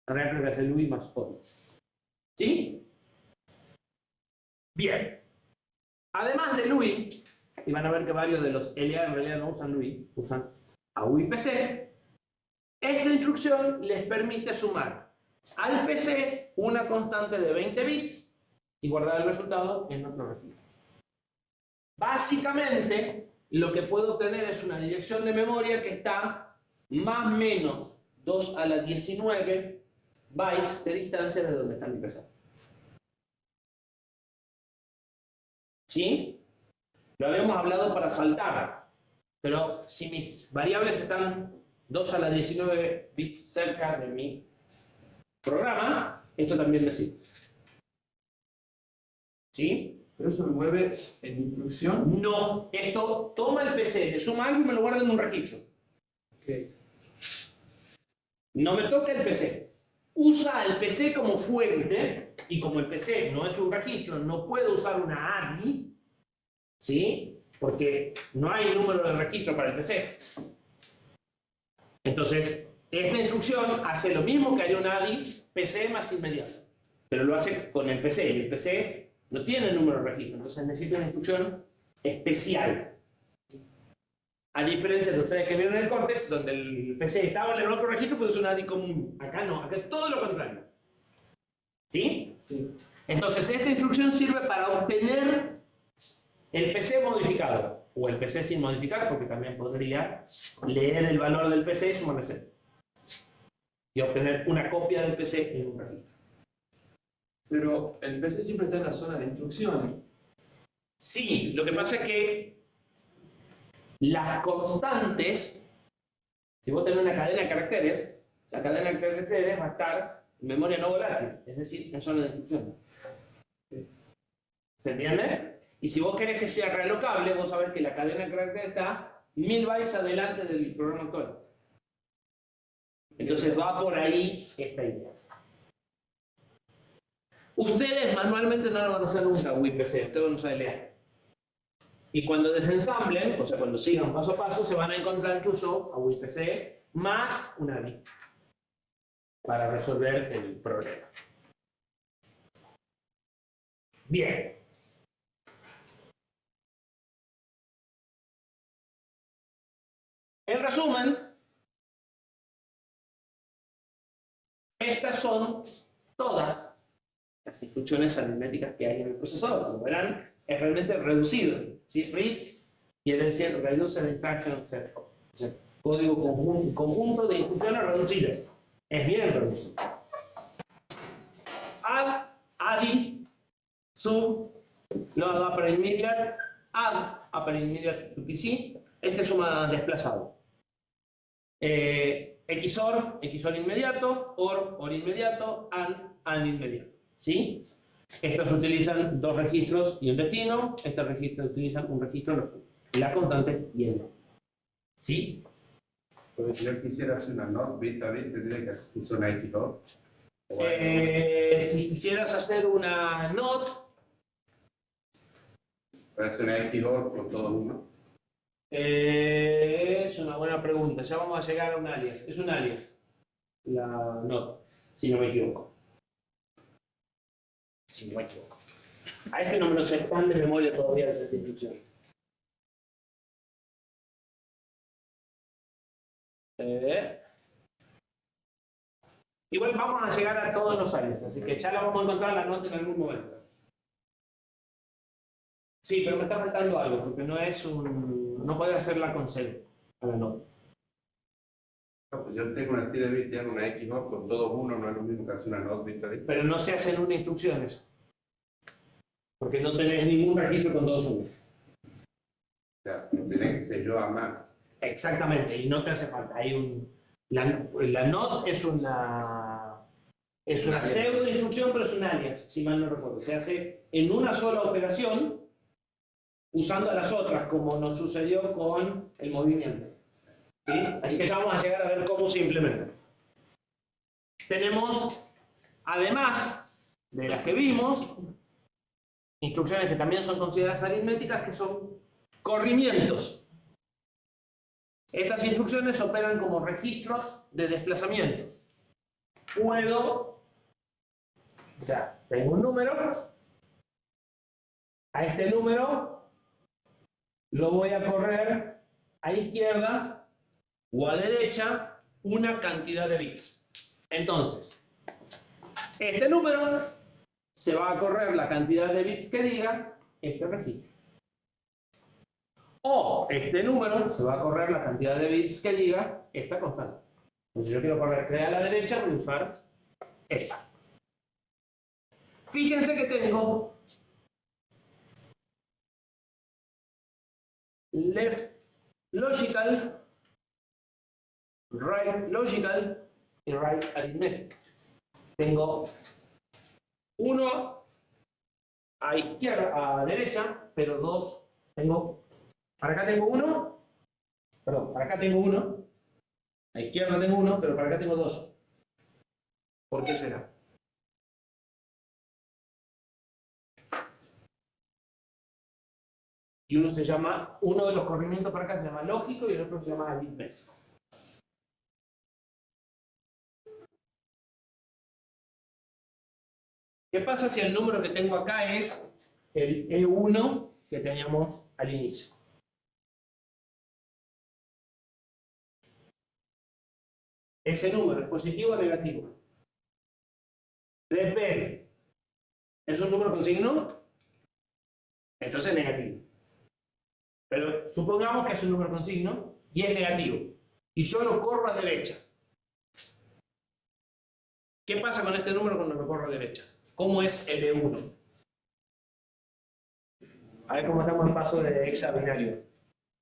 En realidad creo que hace LUI más ORI. ¿Sí? Bien. Además de LUI, y van a ver que varios de los LA en realidad no usan LUI, usan AUI-PC, esta instrucción les permite sumar al PC una constante de 20 bits y guardar el resultado en otro registro. Básicamente, lo que puedo obtener es una dirección de memoria que está más o menos 2 a la 19 bytes de distancia de donde está mi PC. ¿Sí? Lo habíamos hablado para saltar, pero si mis variables están 2 a la 19 bits cerca de mi programa, esto también me sirve. ¿Sí? Pero eso me mueve en instrucción. No, esto toma el PC, le suma algo y me lo guarda en un registro. Ok. No me toca el PC. Usa el PC como fuente, y como el PC no es un registro, no puedo usar una ADI, ¿sí? Porque no hay número de registro para el PC. Entonces, esta instrucción hace lo mismo que haría una ADI PC más inmediato, pero lo hace con el PC, y el PC no tiene el número de registro, entonces necesita una instrucción especial. A diferencia de ustedes que vieron el Cortex, donde el PC estaba en el otro registro, pues es una ADI común. Acá no, acá es todo lo contrario. ¿Sí? Sí. Entonces, esta instrucción sirve para obtener el PC modificado, o el PC sin modificar, porque también podría leer el valor del PC y sumarle 0. Y obtener una copia del PC en un registro. Pero el PC siempre está en la zona de instrucciones. Sí, lo que pasa es que las constantes, si vos tenés una cadena de caracteres, esa cadena de caracteres va a estar en memoria no volátil, es decir, en zona de instrucciones. ¿Se entiende? Y si vos querés que sea relocable, vos sabés que la cadena de caracteres está 1000 bytes adelante del programa actual. Entonces va por ahí esta idea. Ustedes manualmente no lo van a hacer nunca, WIPC, ustedes van a usar LA. Y cuando desensamblen, o sea, cuando sigan paso a paso, se van a encontrar que usó a WIPC más una ADI para resolver el problema. Bien. En resumen, estas son todas las instrucciones aritméticas que hay en el procesador. Como verán, es realmente reducido. ¿Sí? Freeze quiere decir Reduced Instruction Set. O sea, código conjunto de instrucciones reducidas. Es bien reducido. Add, ADI, sum, load upper immediate, add upper immediate to PC. Este suma desplazado. XOR, XOR inmediato, OR inmediato, AND inmediato. ¿Sí? Estos utilizan dos registros y un destino. Este registro utilizan un registro, la constante y el no. ¿Sí? Pues si yo quisiera hacer una NOT bit a bit, tendría que hacer una XOR. Si quisieras hacer una NOT, Para hacer una XOR con todo uno. es una buena pregunta. Ya vamos a llegar a un alias. Es un alias. La NOT, si no me equivoco. Si no me equivoco. A este no me lo sé tan de memoria todavía de esta instrucción. Igual vamos a llegar a todos los alias, así que ya la vamos a encontrar la NOT en algún momento. Sí, pero me está faltando algo, porque no es un... no puede hacerla con 0 a la NOT. No, pues yo tengo una tira de bit y hago una XOR con todo uno, no es lo mismo que hacer una NOT bit a bit. Pero no se hace en una instrucción eso. Porque no tenés ningún registro con todos unos. O sea, no tenés que ser yo a más. Exactamente, y no te hace falta. Hay un... la NOT es una pseudo instrucción, pero es un alias, si mal no recuerdo. Se hace en una sola operación, usando a las otras, como nos sucedió con el movimiento. ¿Sí? Así que ya vamos a llegar a ver cómo se implementa. Tenemos, además de las que vimos, instrucciones que también son consideradas aritméticas, que son corrimientos. Estas instrucciones operan como registros de desplazamiento. Puedo, o sea, tengo un número, a este número lo voy a correr a izquierda o a derecha una cantidad de bits. Entonces, este número se va a correr la cantidad de bits que diga este registro. O este número se va a correr la cantidad de bits que diga esta constante. Entonces, si yo quiero correr que a la derecha, voy a usar esta. Fíjense que tengo left logical, right logical y right arithmetic. Tengo uno a izquierda, a derecha, pero dos tengo. Para acá tengo uno, perdón, para acá tengo uno, a izquierda tengo uno, pero para acá tengo dos. ¿Por qué será? Y uno se llama, uno de los corrimientos para acá se llama lógico y el otro se llama aritmético. ¿Qué pasa si el número que tengo acá es el E1 que teníamos al inicio? ¿Ese número es positivo o negativo? Depende. ¿Es un número con signo? Entonces es negativo. Pero supongamos que es un número con signo y es negativo. Y yo lo corro a derecha. ¿Qué pasa con este número cuando lo corro a derecha? ¿Cómo es el E1? A ver cómo estamos en paso de hexabinario.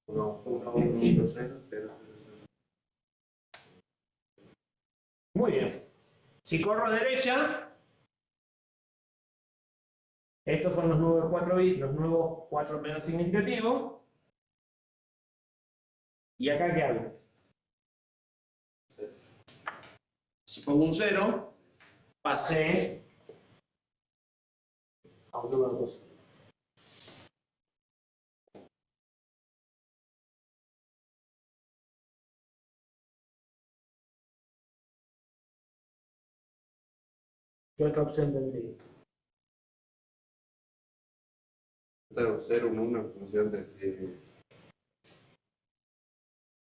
1, 1, 1, 0, 0. Muy bien. Si corro a derecha, estos son los nuevos 4 bits, los nuevos 4 menos significativos. ¿Y acá qué hago? Si pongo un 0, pasé a un número 2. ¿Qué otra opción tendría? 0, 0, 1, 1 en función de si...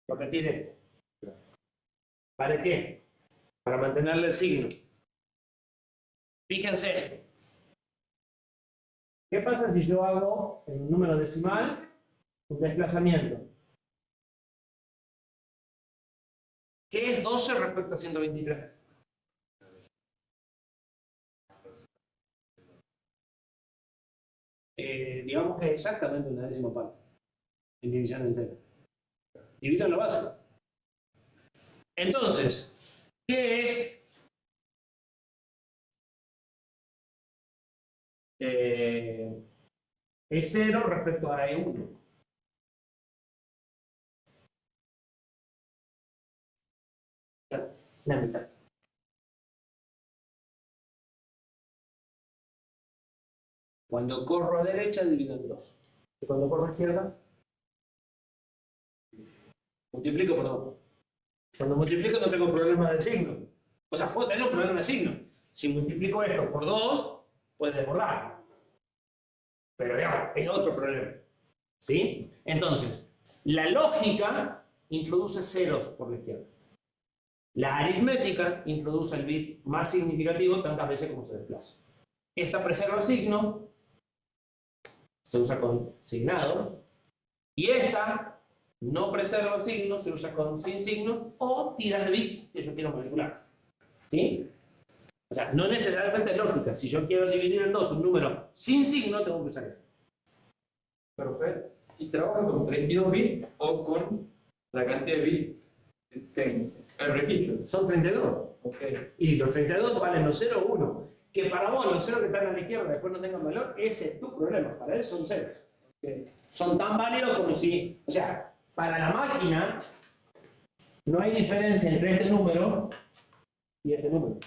Repetir esto. ¿Para qué? Para mantenerle el signo. Fíjense. ¿Qué pasa si yo hago en un número decimal un desplazamiento? ¿Qué es 12 respecto a 123? Digamos que es exactamente una décima parte en división entera. Divido en la base. Entonces, ¿qué es E0 respecto a E1? La mitad. Cuando corro a derecha, divido en 2. Y cuando corro a izquierda, multiplico por 2. Cuando multiplico no tengo problema de signo. O sea, puedo tener un problema de signo. Si multiplico esto por 2, puede desbordar. Pero digamos, es otro problema. ¿Sí? Entonces, la lógica introduce ceros por la izquierda. La aritmética introduce el bit más significativo tantas veces como se desplaza. Esta preserva signo, se usa con signado, y esta no preserva signo, se usa con sin signo o tira de bits que yo quiero manipular. ¿Sí? O sea, no necesariamente es lógica. Si yo quiero dividir en 2 un número sin signo, tengo que usar esto. Perfecto. ¿Y trabaja con 32 bits o con la cantidad de bits que tengo? El registro. Son 32. Ok. Y los 32 valen los 0 o 1. Que para vos los 0 que están a la izquierda después no tengan valor, ese es tu problema. Para él son ceros. Okay. Son tan válidos como si... O sea, para la máquina no hay diferencia entre este número y este número.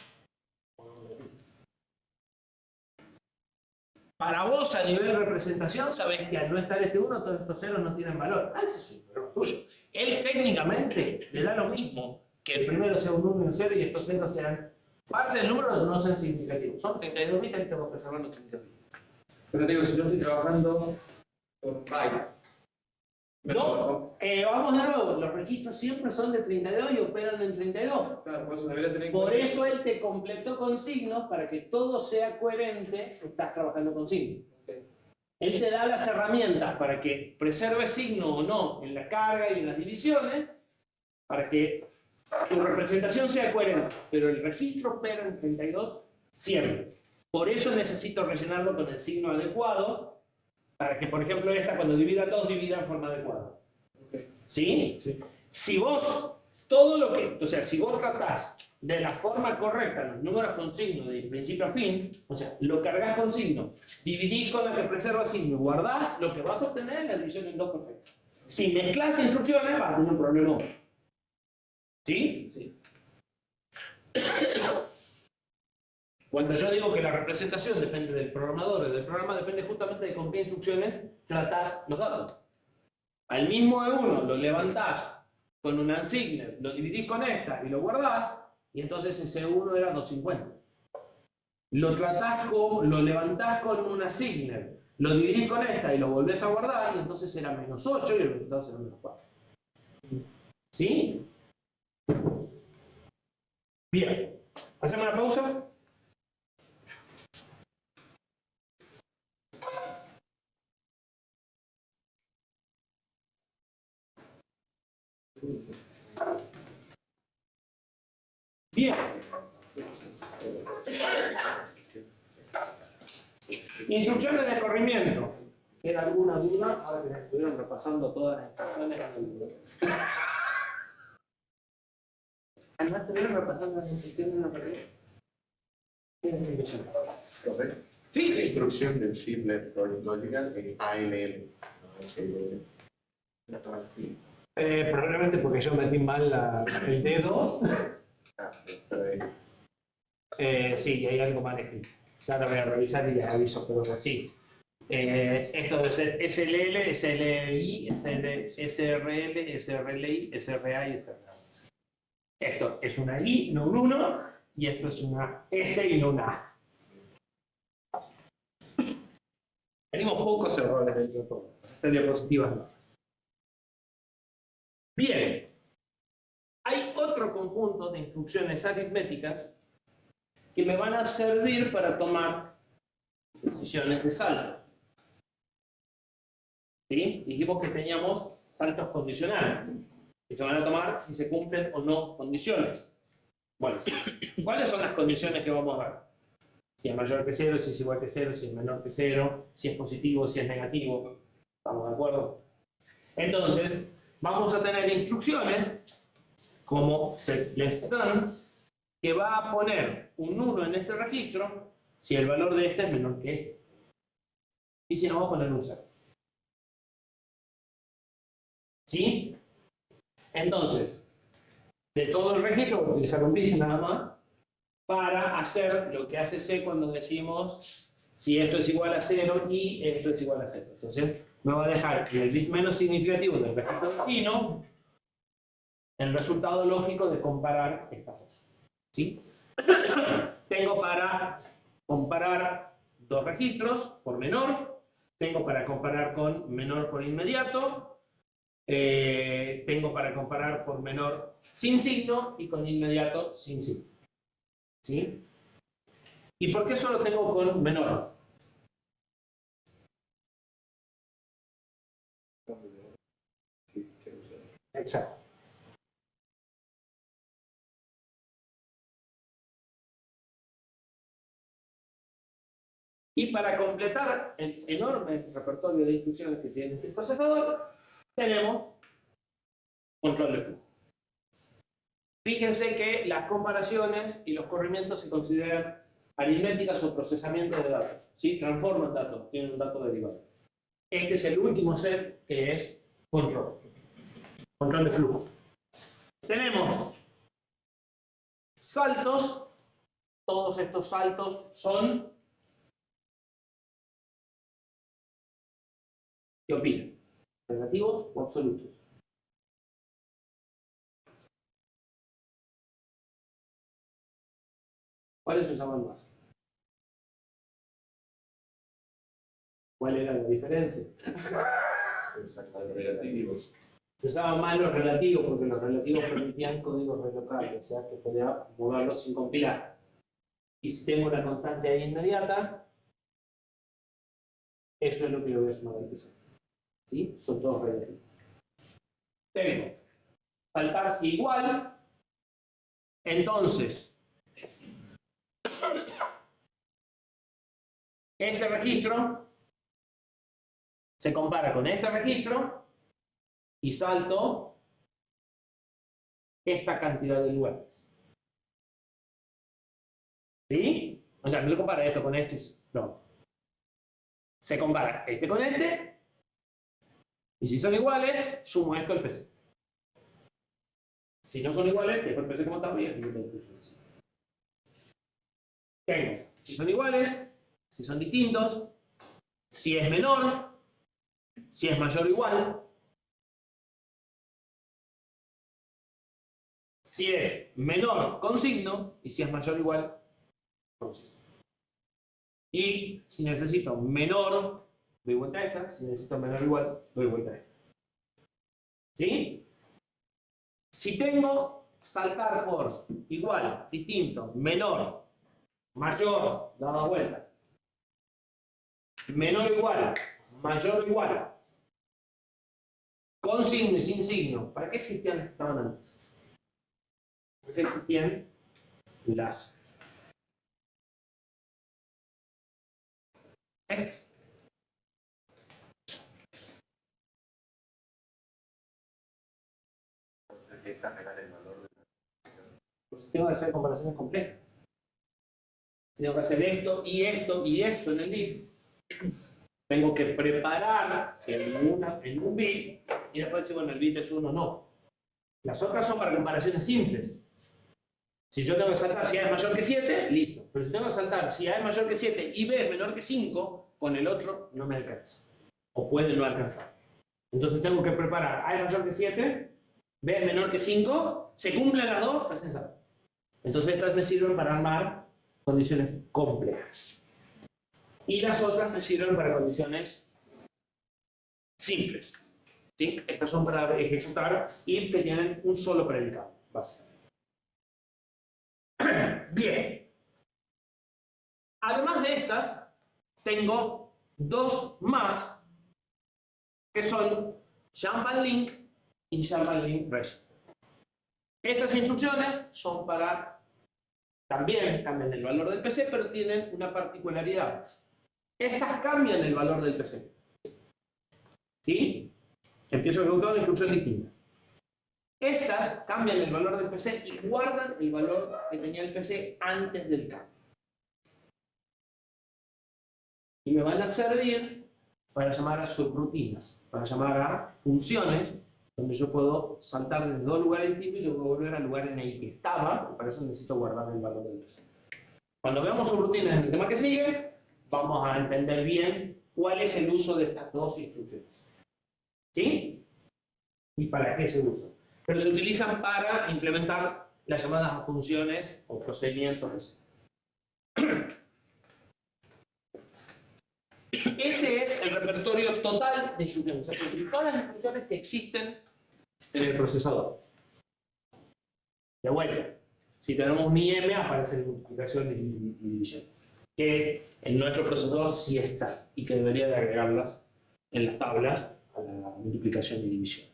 Para vos, a nivel de representación, sabés que al no estar este 1, todos estos ceros no tienen valor. Ah, ese es un problema tuyo. Él técnicamente le da lo mismo que el primero sea un 1 y un 0 y estos ceros sean parte del número, no sean significativos. Son 32 bits y tengo que preservar los 32 bits. Pero digo, si yo estoy trabajando con byte. No, vamos de nuevo, los registros siempre son de 32 y operan en 32. Claro, por eso debería tener. Por eso él te completó con signos para que todo sea coherente si estás trabajando con signos. Okay. Él te da las herramientas para que preserves signo o no en la carga y en las divisiones, para que tu representación sea coherente, pero el registro opera en 32 siempre. Por eso necesito rellenarlo con el signo adecuado Para que, por ejemplo, esta cuando divida 2, divida en forma de cuadro. ¿Sí? Sí. Si vos, todo lo que, o sea, si vos tratás de la forma correcta los números con signo de principio a fin, o sea, lo cargas con signo, dividís con la que preserva signo y guardás, lo que vas a obtener es la división en 2 perfecta. Si mezclas instrucciones, vas a tener un problema. ¿Sí? Sí. Cuando yo digo que la representación depende del programador y del programa, depende justamente de con qué instrucciones tratás los datos. Al mismo E1 lo levantás con un unsigner, lo dividís con esta y lo guardás, y entonces ese E1 era 250. Lo levantás con un asigner, lo dividís con esta y lo volvés a guardar, y entonces era -8 y el resultado será -4. ¿Sí? Bien. ¿Hacemos una pausa? Bien. Instrucciones de corrimiento. ¿Queda alguna duda? Ahora que estuvieron repasando todas las instrucciones. Además, estuvieron repasando las instrucciones en la partida. ¿Tienes instrucción? Correcto. Sí. La instrucción del Shifted Logical es ALL. Probablemente porque yo metí mal el dedo. Sí, hay algo mal escrito. Ya lo voy a revisar y les aviso, pero sí. Esto debe ser SLL, SLI, SRL, SRLI, SRA y SRA. Esto es una I, no un 1, y esto es una S y no una A. Tenemos pocos errores dentro de todo. Estas diapositivas no. Bien. Hay otro conjunto de instrucciones aritméticas que me van a servir para tomar decisiones de salto. ¿Sí? Dijimos que teníamos saltos condicionales, que se van a tomar si se cumplen o no condiciones. Bueno, ¿cuáles son las condiciones que vamos a ver? Si es mayor que 0, si es igual que 0, si es menor que 0, si es positivo, si es negativo. ¿Estamos de acuerdo? Entonces, vamos a tener instrucciones como setLessThan, que va a poner un 1 en este registro si el valor de este es menor que este. Y si no, va a poner un 0. ¿Sí? Entonces, de todo el registro, voy a utilizar un bit nada más para hacer lo que hace C cuando decimos si esto es igual a 0 y esto es igual a 0. Entonces, me va a dejar en el bit menos significativo del registro destino el resultado lógico de comparar estas dos. ¿Sí? Tengo para comparar dos registros por menor, tengo para comparar con menor por inmediato, tengo para comparar por menor sin signo y con inmediato sin signo. ¿Sí? ¿Y por qué solo tengo con menor? Exacto. Y para completar el enorme repertorio de instrucciones que tiene este procesador, tenemos control de flujo. Fíjense que las comparaciones y los corrimientos se consideran aritméticas o procesamiento de datos. ¿Sí? Transforman datos, tienen un dato derivado. Este es el último set que es control. Control de flujo. Tenemos saltos. Todos estos saltos son... ¿Qué opinan? ¿Relativos o absolutos? ¿Cuáles se usaban más? ¿Cuál era la diferencia? Se usan los relativos. Se usaban más los relativos porque los relativos permitían códigos relocables, o sea que podía moverlos sin compilar. Y si tengo una constante ahí inmediata, eso es lo que yo voy a sumar al TC. ¿Sí? Son todos relativos. Tengo saltar si igual, entonces este registro se compara con este registro y salto esta cantidad de lugares. ¿Sí? O sea, no se compara esto con esto, no. Se compara este con este, y si son iguales, sumo esto al PC. Si no son iguales, dejo el PC como está bien. Tengo, si son iguales, si son distintos, si es menor, si es mayor o igual, si es menor con signo y si es mayor o igual con signo. Y si necesito menor, doy vuelta a esta. Si necesito menor o igual, doy vuelta a esta. ¿Sí? Si tengo saltar por igual, distinto, menor, mayor, dado vuelta, menor o igual, mayor o igual, con signo y sin signo, ¿para qué existían las que estaban antes? ¿Por qué existían las estas? Pues tengo que hacer comparaciones complejas. Tengo que hacer esto y esto y esto en el if. Tengo que preparar en un bit y después decir, bueno, el bit es 1 o no. Las otras son para comparaciones simples. Si yo tengo que saltar si A es mayor que 7, listo. Pero si tengo que saltar si A es mayor que 7 y B es menor que 5, con el otro no me alcanza. O puede no alcanzar. Entonces tengo que preparar A es mayor que 7, B es menor que 5, se cumplen las dos, hacen salto. Entonces estas me sirven para armar condiciones complejas. Y las otras me sirven para condiciones simples. ¿Sí? Estas son para ejecutar if que tienen un solo predicado, básicamente. Bien. Además de estas, tengo dos más que son jump and link y jump and link register. Estas instrucciones son para, también cambian el valor del PC, pero tienen una particularidad. Estas cambian el valor del PC. ¿Sí? Empiezo a ejecutar una instrucción distinta. Estas cambian el valor del PC y guardan el valor que tenía el PC antes del cambio. Y me van a servir para llamar a subrutinas, para llamar a funciones donde yo puedo saltar desde dos lugares distintos y yo puedo volver al lugar en el que estaba, y para eso necesito guardar el valor del PC. Cuando veamos subrutinas en el tema que sigue, vamos a entender bien cuál es el uso de estas dos instrucciones. ¿Sí? ¿Y para qué se usan? Pero se utilizan para implementar las llamadas a funciones o procedimientos. Ese es el repertorio total de instrucciones. Es decir, todas las instrucciones que existen en el procesador. De vuelta, si tenemos un IM aparece multiplicación y división. Que en nuestro procesador sí está y que debería de agregarlas en las tablas a la multiplicación y división.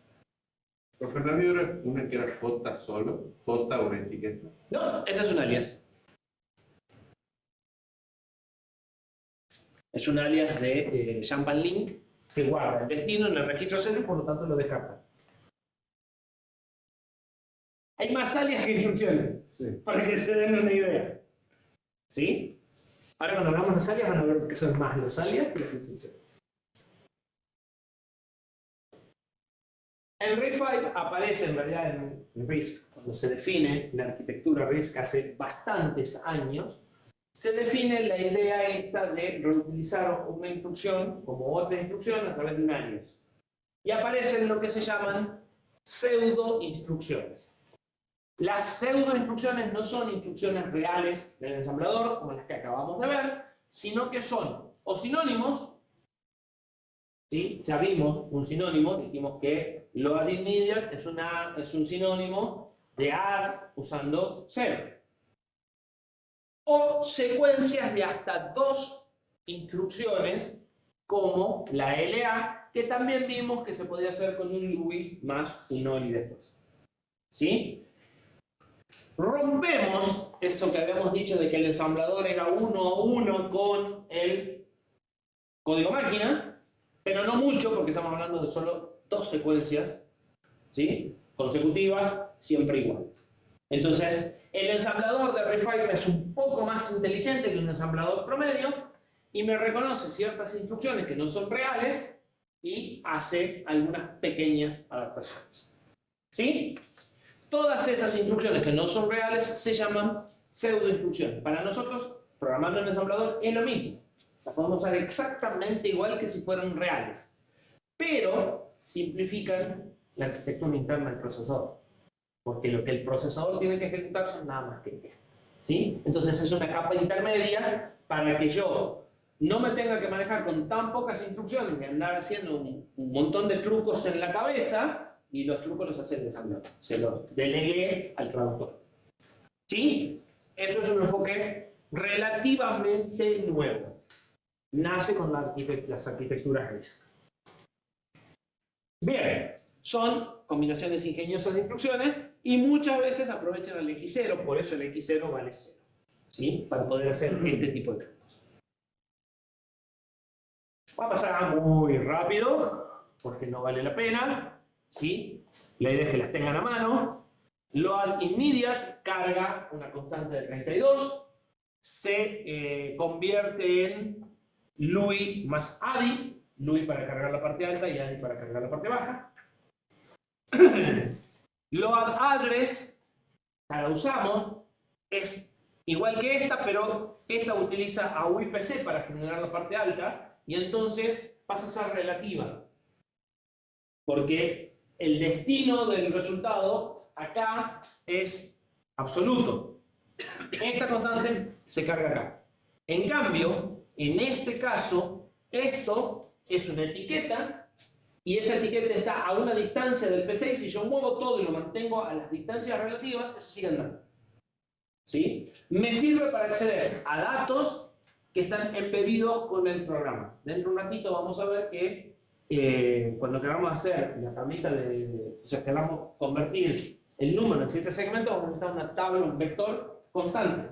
Por Fernando, era una que era J solo, J una etiqueta. No, esa es un alias. Es un alias de jump and link que guarda el destino en el registro 0 y por lo tanto lo descarta. Hay más alias que instrucciones, sí, para que se den una idea. ¿Sí? Ahora cuando hablamos de las alias van a ver que son más los alias que las instrucciones. El RISC-V aparece en realidad en RISC, cuando se define la arquitectura RISC hace bastantes años, se define la idea esta de reutilizar una instrucción como otra instrucción a través de un alias. Y aparecen lo que se llaman pseudo-instrucciones. Las pseudo-instrucciones no son instrucciones reales del ensamblador, como las que acabamos de ver, sino que son o sinónimos. ¿Sí? Ya vimos un sinónimo, dijimos que load immediate es un sinónimo de add usando 0. O secuencias de hasta dos instrucciones, como la LA, que también vimos que se podía hacer con un LUI más un OLI después. ¿Sí? Rompemos eso que habíamos dicho de que el ensamblador era 1 a 1 con el código máquina pero no mucho porque estamos hablando de solo 2 secuencias, ¿sí? Consecutivas, siempre iguales. Entonces, el ensamblador de Refine es un poco más inteligente que un ensamblador promedio y me reconoce ciertas instrucciones que no son reales y hace algunas pequeñas adaptaciones. ¿Sí? Todas esas instrucciones que no son reales se llaman pseudoinstrucciones. Para nosotros, programando en ensamblador es lo mismo. Las podemos usar exactamente igual que si fueran reales. Pero simplifican la arquitectura interna del procesador. Porque lo que el procesador tiene que ejecutar son nada más que estas. ¿Sí? Entonces es una capa intermedia para que yo no me tenga que manejar con tan pocas instrucciones y andar haciendo un montón de trucos en la cabeza, y los trucos los hace el ensamblador. Se los delegué al traductor. ¿Sí? Eso es un enfoque relativamente nuevo. Nace con las arquitecturas RISC. Bien, son combinaciones ingeniosas de instrucciones y muchas veces aprovechan el X0, por eso el X0 vale 0. ¿Sí? Para poder hacer este tipo de trucos. Va a pasar muy rápido, porque no vale la pena. ¿Sí? La idea es que las tengan a mano. Load immediate carga una constante de 32, se convierte en LUI más ADI, LUI para cargar la parte alta y ADI para cargar la parte baja. Load address, la usamos, es igual que esta, pero esta utiliza a UIPC para generar la parte alta y entonces pasa a ser relativa. Porque el destino del resultado acá es absoluto. Esta constante se carga acá. En cambio, en este caso, esto es una etiqueta y esa etiqueta está a una distancia del PC y si yo muevo todo y lo mantengo a las distancias relativas, eso sigue andando. ¿Sí? Me sirve para acceder a datos que están embebidos con el programa. Dentro de un ratito vamos a ver que cuando queramos hacer la tablita o sea, queramos convertir el número en 7 segmentos, vamos a necesitar una tabla, un vector constante.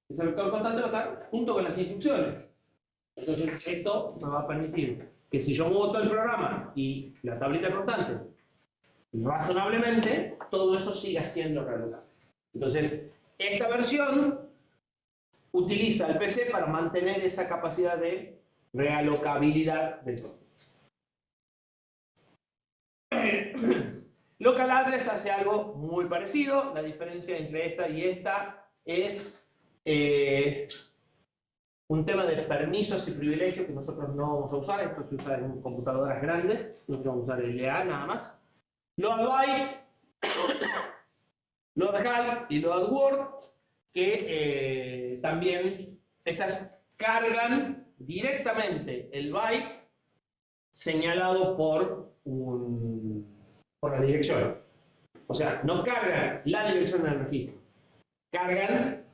Ese vector constante va a estar junto con las instrucciones. Entonces, esto me va a permitir que si yo muevo todo el programa y la tablita constante razonablemente, todo eso siga siendo relocable. Entonces, esta versión utiliza el PC para mantener esa capacidad de realocabilidad del código. Local address hace algo muy parecido. La diferencia entre esta y esta es un tema de permisos y privilegios que nosotros no vamos a usar. Esto se usa en computadoras grandes. Nosotros vamos a usar el LA nada más. Load byte, load cal y load word, que también estas cargan directamente el byte señalado por la dirección. O sea, no cargan la dirección del registro, cargan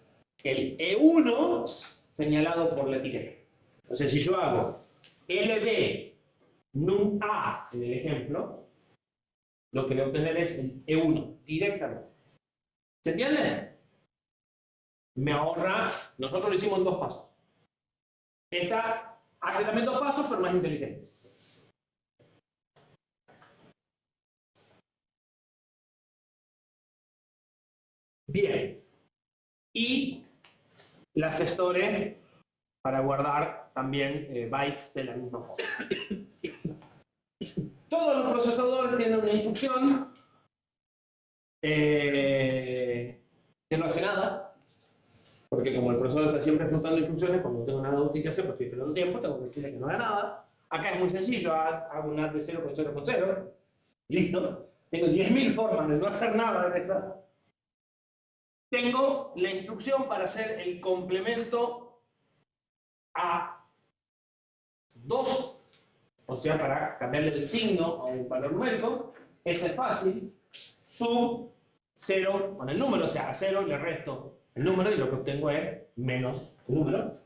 el E1 señalado por la etiqueta. O sea, si yo hago LB num A en el ejemplo, lo que voy a obtener es el E1 directamente. ¿Se entiende? Me ahorra, nosotros lo hicimos en 2 pasos. Esta hace también 2 pasos, pero más inteligente. Bien. Y las store para guardar también bytes de la misma forma. Todos los procesadores tienen una instrucción que no hace nada, porque como el procesador está siempre ejecutando instrucciones, cuando no tengo nada útil que hacer, porque estoy perdiendo tiempo, tengo que decirle que no haga nada. Acá es muy sencillo, hago un add de 0 con 0 con 0, listo. Tengo 10.000 formas de no hacer nada en esta. Tengo la instrucción para hacer el complemento a 2, o sea, para cambiarle el signo a un valor numérico. Ese es fácil. Sub 0 con el número, o sea, a 0 le resto el número y lo que obtengo es menos el número.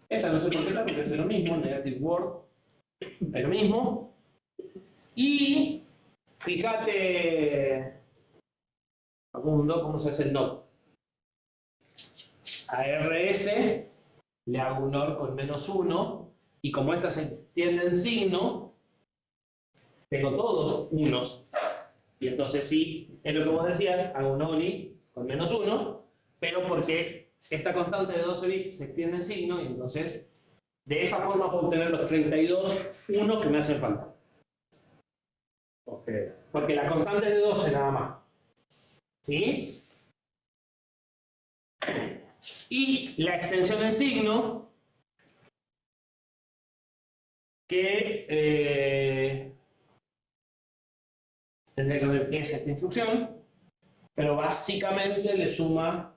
Esta no se completa porque es lo mismo, negative word es lo mismo. Y fíjate, Facundo, cómo se hace el not. a RS le hago un OR con -1, y como estas se extienden signo, tengo todos unos. Y entonces sí, es lo que vos decías, hago un ORI con -1, pero porque esta constante de 12 bits se extiende en signo, y entonces de esa forma puedo obtener los 32 unos que me hacen falta. Ok. Porque la constante es de 12 nada más. ¿Sí? Y la extensión en signo, que tendría que ver qué es esta instrucción, pero básicamente le suma,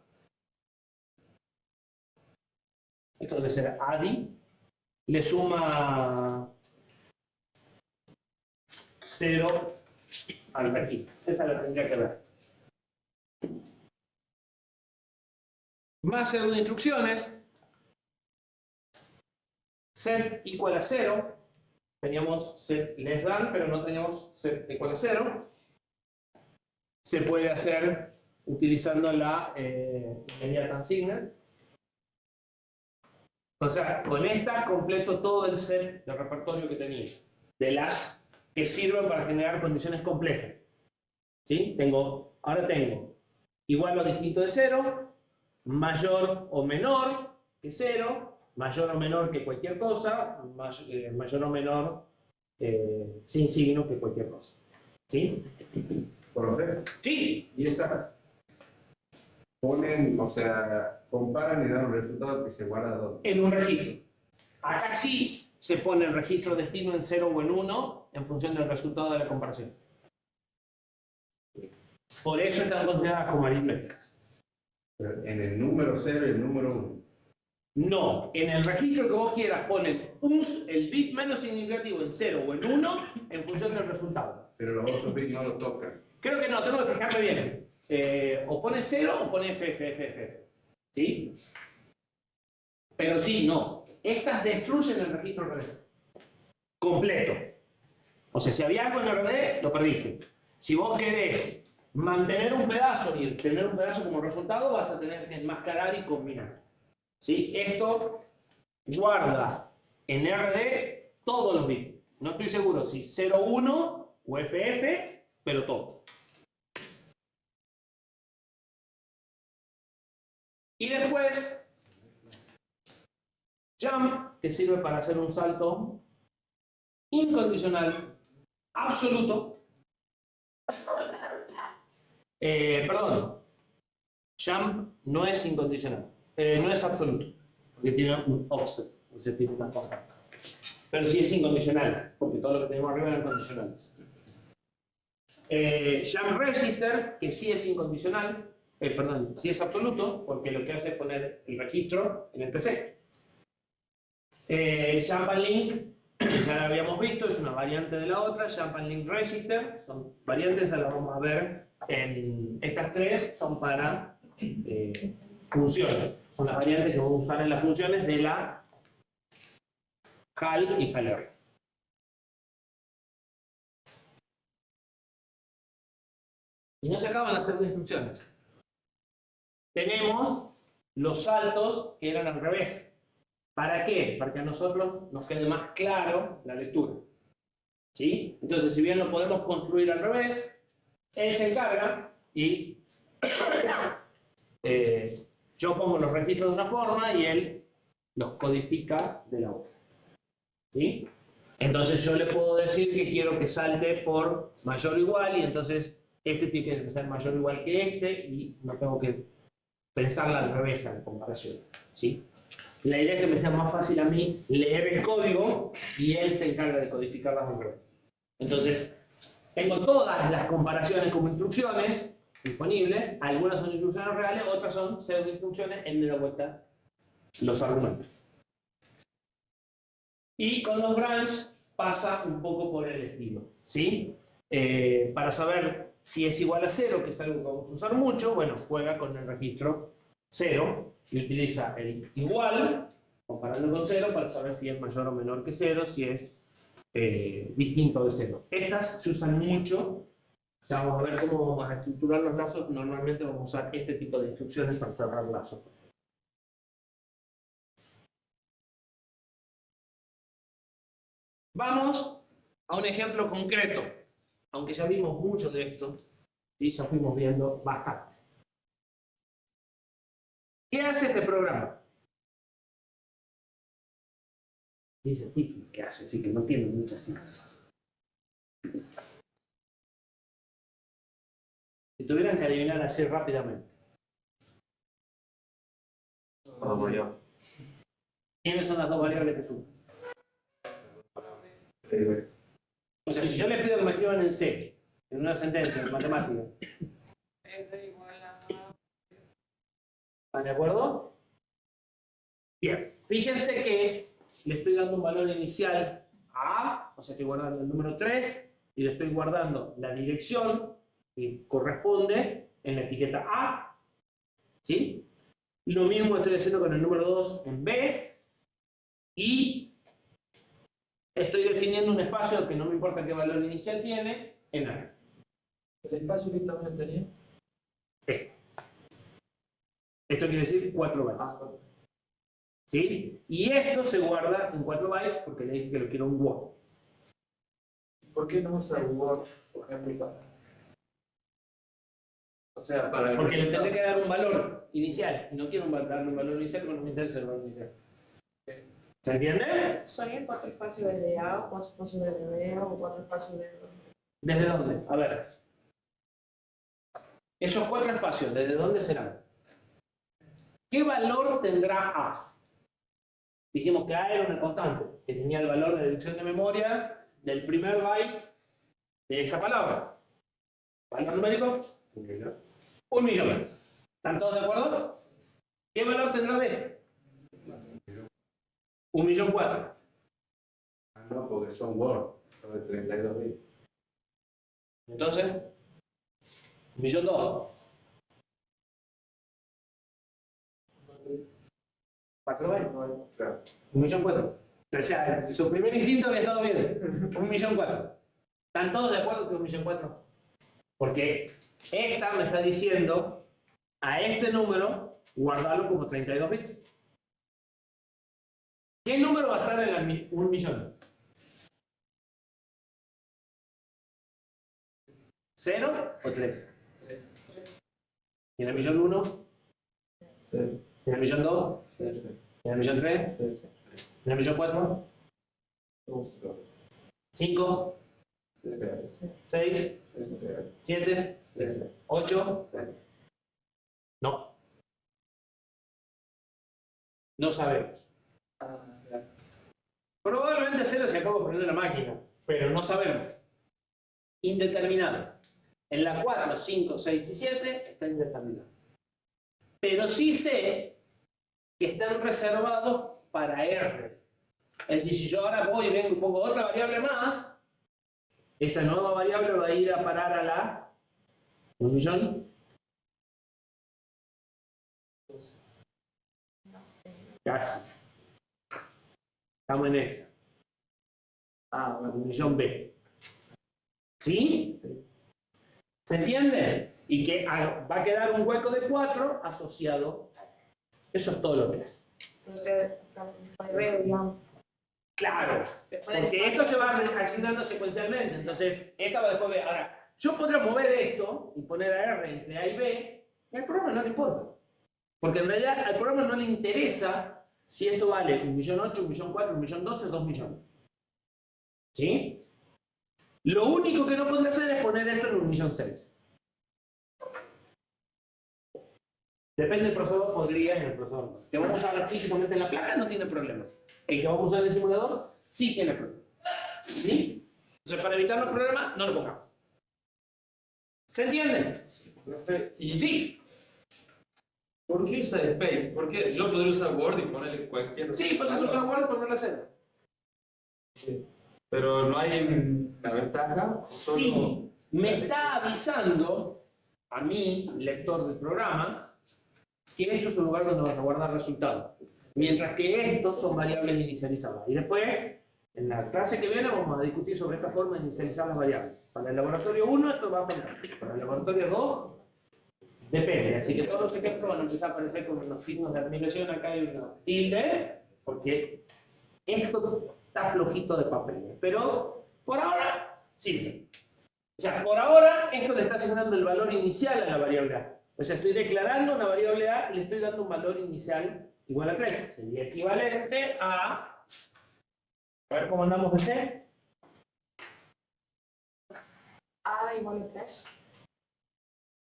esto debe ser ADI, le suma 0 al registro. Esa la tendría que ver. Más set de instrucciones. Set igual a 0. Teníamos set less than, pero no teníamos set igual a 0. Se puede hacer utilizando la immediate signal. O sea, con esta completo todo el set de repertorio que tenía, de las que sirven para generar condiciones complejas. ¿Sí? Ahora tengo igual o distinto de 0, mayor o menor que 0, mayor o menor que cualquier cosa, mayor o menor sin signo que cualquier cosa. ¿Sí? ¿Profe? Sí. Y esa ponen, o sea, comparan y dan un resultado que se guarda ¿dónde? En un registro. Acá sí se pone el registro destino en 0 o en 1 en función del resultado de la comparación. Por eso están consideradas como aritméticas. Pero en el número 0 y el número 1. No, en el registro que vos quieras ponen el bit menos significativo en 0 o en 1 en función del resultado. Pero los otros bits no lo tocan. Creo que no, tengo que fijarme bien. O pone 0 o pone F. ¿Sí? Pero sí, no. Estas destruyen el registro RD. Completo. O sea, si había algo en el RD, lo perdiste. Si vos querés mantener un pedazo y tener un pedazo como resultado, vas a tener que enmascarar y combinar. ¿Sí? Esto guarda en RD todos los bits. No estoy seguro si 0, 1 o FF, pero todos. Y después, jump, que sirve para hacer un salto incondicional, absoluto. Perdón, jump no es incondicional, no es absoluto, porque tiene un offset, o sea, tiene una cosa. Pero sí es incondicional, porque todo lo que tenemos arriba eran condicionales. Jump register, que sí es incondicional, perdón, sí es absoluto, porque lo que hace es poner el registro en el PC. Jump and link, ya la habíamos visto, es una variante de la otra. Jump and link register, son variantes, ahora las vamos a ver. Estas tres son para funciones, son las variantes que vamos a usar en las funciones de la HAL y HALR. Y no se acaban de hacer de instrucciones. Tenemos los saltos que eran al revés. ¿Para qué? Para que a nosotros nos quede más claro la lectura. ¿Sí? Entonces, si bien lo podemos construir al revés, él se encarga y yo pongo los registros de una forma y él los codifica de la otra. ¿Sí? Entonces yo le puedo decir que quiero que salte por mayor o igual, y entonces este tiene que ser mayor o igual que este, y no tengo que pensarla al revés en comparación. ¿Sí? La idea es que me sea más fácil a mí leer el código y él se encarga de codificarlas al revés. Entonces, tengo todas las comparaciones como instrucciones disponibles. Algunas son instrucciones reales, otras son pseudo instrucciones. Él me da vuelta los argumentos. Y con los branch pasa un poco por el estilo. ¿Sí? Para saber si es igual a 0, que es algo que vamos a usar mucho, bueno, juega con el registro 0 y utiliza el igual, comparando con 0, para saber si es mayor o menor que 0, si es distinto de 0. Estas se usan mucho. Ya vamos a ver cómo vamos a estructurar los lazos. Normalmente vamos a usar este tipo de instrucciones para cerrar lazos. Vamos a un ejemplo concreto, aunque ya vimos mucho de esto y ya fuimos viendo bastante. ¿Qué hace este programa? Dice tipo que hace, así que no tiene muchas ciencia. Si tuvieran que adivinar así rápidamente. Vamos yo. ¿Quiénes son las dos variables que suman? O sea, si yo les pido que me escriban en C, en una sentencia, en matemática. R igual a... ¿Están de acuerdo? Bien, fíjense que le estoy dando un valor inicial a A, o sea, estoy guardando el número 3 y le estoy guardando la dirección que corresponde en la etiqueta A. ¿Sí? Lo mismo estoy haciendo con el número 2 en B y estoy definiendo un espacio que no me importa qué valor inicial tiene en A. ¿El espacio que también tenía? Esto quiere decir 4 bytes. ¿Sí? Y esto se guarda en 4 bytes porque le dije que lo quiero un Word. ¿Por qué no usa Word, por ejemplo, para... O sea, para... Porque le tendré que dar un valor inicial. Y no quiero darle un valor inicial porque no me interesa el valor inicial. ¿Se entiende? Son 4 espacios de A, 4 espacios de B o 4 espacios de... ¿Desde dónde? A ver. Esos 4 espacios, ¿desde dónde serán? ¿Qué valor tendrá A? Dijimos que A era una constante, que tenía el valor de dirección de memoria del primer byte de esta palabra. ¿Valor numérico? 1.000.000. ¿Están todos de acuerdo? ¿Qué valor tendrá B? 1.004.000. No, porque son Word, son de 32 bits. Entonces, 1.002.000. 4 bytes. Claro. 1.004.000. O sea, su primer instinto había estado bien. 1.004.000. ¿Están todos de acuerdo que 1.004.000? Porque esta me está diciendo a este número guardarlo como 32 bits. ¿Qué número va a estar en la 1.000.000? ¿0 o 3? 3. ¿Y en el 1.001? Sí. ¿Y en el 1.002? Sí. ¿Y en el 1.003? Sí. ¿Y en el 1.004? 5, Sí. 6, 7, 8. No. No sabemos. Probablemente 0 se acaba poniendo la máquina, pero no sabemos. Indeterminado. En la 4, 5, 6 y 7 está indeterminado. Pero sí sé que están reservados para R. Es decir, si yo ahora voy y vengo y pongo otra variable más, esa nueva variable va a ir a parar a la 1.000.000. Casi. Estamos en esa. Bueno. 1.000.000 B. ¿Sí? Sí. ¿Se entiende? Y que va a quedar un hueco de 4 asociado. Eso es todo lo que es. Entonces, después B, digamos. Claro, porque esto se va asignando secuencialmente. Entonces, esta va después B. Ahora, yo podría mover esto y poner a R entre A y B, y al programa no le importa. Porque en realidad al programa no le interesa si esto vale 1.008.000, 1.004.000, 1.012.000, 2.000.000. ¿Sí? Lo único que no podría hacer es poner esto en 1.006.000. Depende del procesador, podría en el procesador. Que vamos a ver físicamente en la placa no tiene problema. El que vamos a usar en el simulador sí tiene problema. ¿Sí? Entonces, para evitar los problemas, no lo pongamos. ¿Se entiende? Profe, ¿y Sí. por qué usa Space? ¿Por qué no podría usar Word y ponerle cualquier... Sí, para usar Word, ponerle 0. Sí. Pero no hay una ventaja. Sí, me está avisando a mí, lector del programa, que esto es un lugar donde vas a guardar resultados. Mientras que estos son variables inicializadas. Y después, en la clase que viene, vamos a discutir sobre esta forma de inicializar las variables. Para el laboratorio 1 esto va fantástico. Para el laboratorio 2, depende. Así que todos los ejemplos van a empezar a aparecer con unos signos de admiración. Acá hay una tilde, porque esto está flojito de papeles. Pero por ahora, sirve. O sea, por ahora esto le está asignando el valor inicial a la variable A. O sea, estoy declarando una variable A y le estoy dando un valor inicial igual a 3. Sería equivalente a... A ver cómo andamos de C. A igual a 3.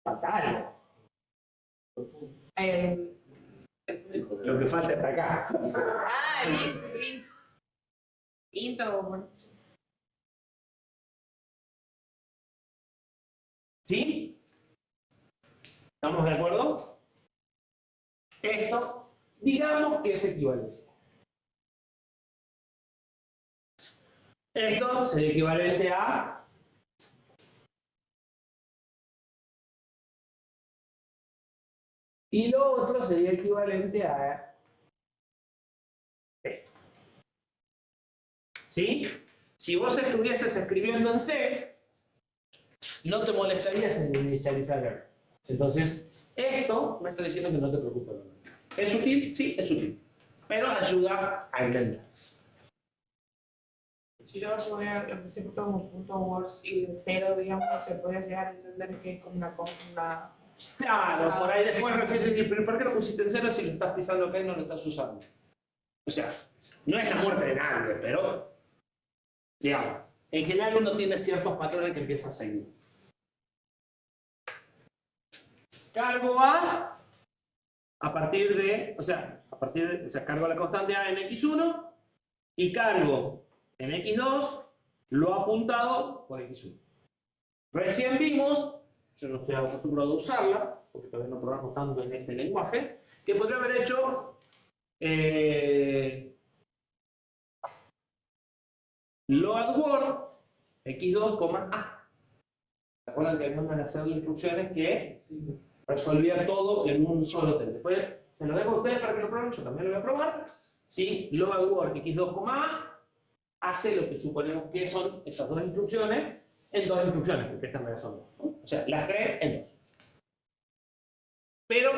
Fatal. Lo que falta está acá. Int o bueno. ¿Sí? ¿Estamos de acuerdo? Esto, digamos que es equivalente. Esto sería equivalente a... Y lo otro sería equivalente a... esto. ¿Sí? Si vos estuvieses escribiendo en C, no te molestarías en inicializar R. Entonces, esto me está diciendo que no te preocupes. ¿Es útil? Sí, es útil. Pero ayuda a entender. Si yo voy a empezar como punto words y de 0, digamos, se puede llegar a entender que es como una Claro, por ahí después recién te dices, pero ¿por qué lo pusiste en 0 si lo estás pisando acá y no lo estás usando? O sea, no es la muerte de nadie, pero, digamos, en general uno tiene ciertos patrones que empieza a seguir. Cargo A partir de, cargo la constante A en x1 y cargo en x2 lo apuntado por x1. Recién vimos, yo no estoy acostumbrado a usarla, porque todavía no programo tanto en este lenguaje, que podría haber hecho load word x2, A. ¿Se acuerdan que había una serie de instrucciones que resolvía todo en un solo test? Después se lo dejo a ustedes para que lo prueben, yo también lo voy a probar. Si load word x2, A hace lo que suponemos que son esas dos instrucciones en dos instrucciones, porque estas me son dos. O sea, las tres en dos. Pero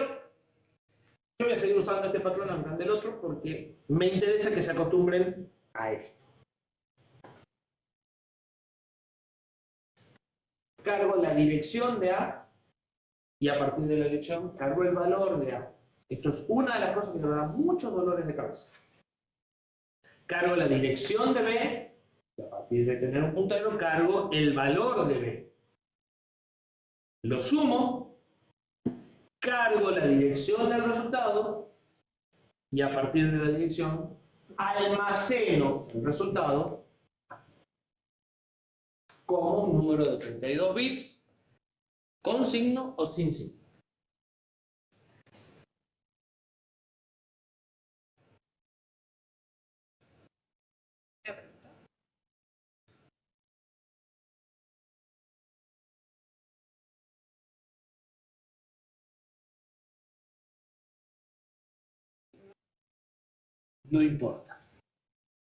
yo voy a seguir usando este patrón en vez del otro porque me interesa que se acostumbren a esto. Cargo la dirección de A y a partir de la dirección cargo el valor de A. Esto es una de las cosas que nos da muchos dolores de cabeza. Cargo la dirección de B y a partir de tener un puntero cargo el valor de B. Lo sumo, cargo la dirección del resultado y a partir de la dirección almaceno el resultado como un número de 32 bits con signo o sin signo. No importa,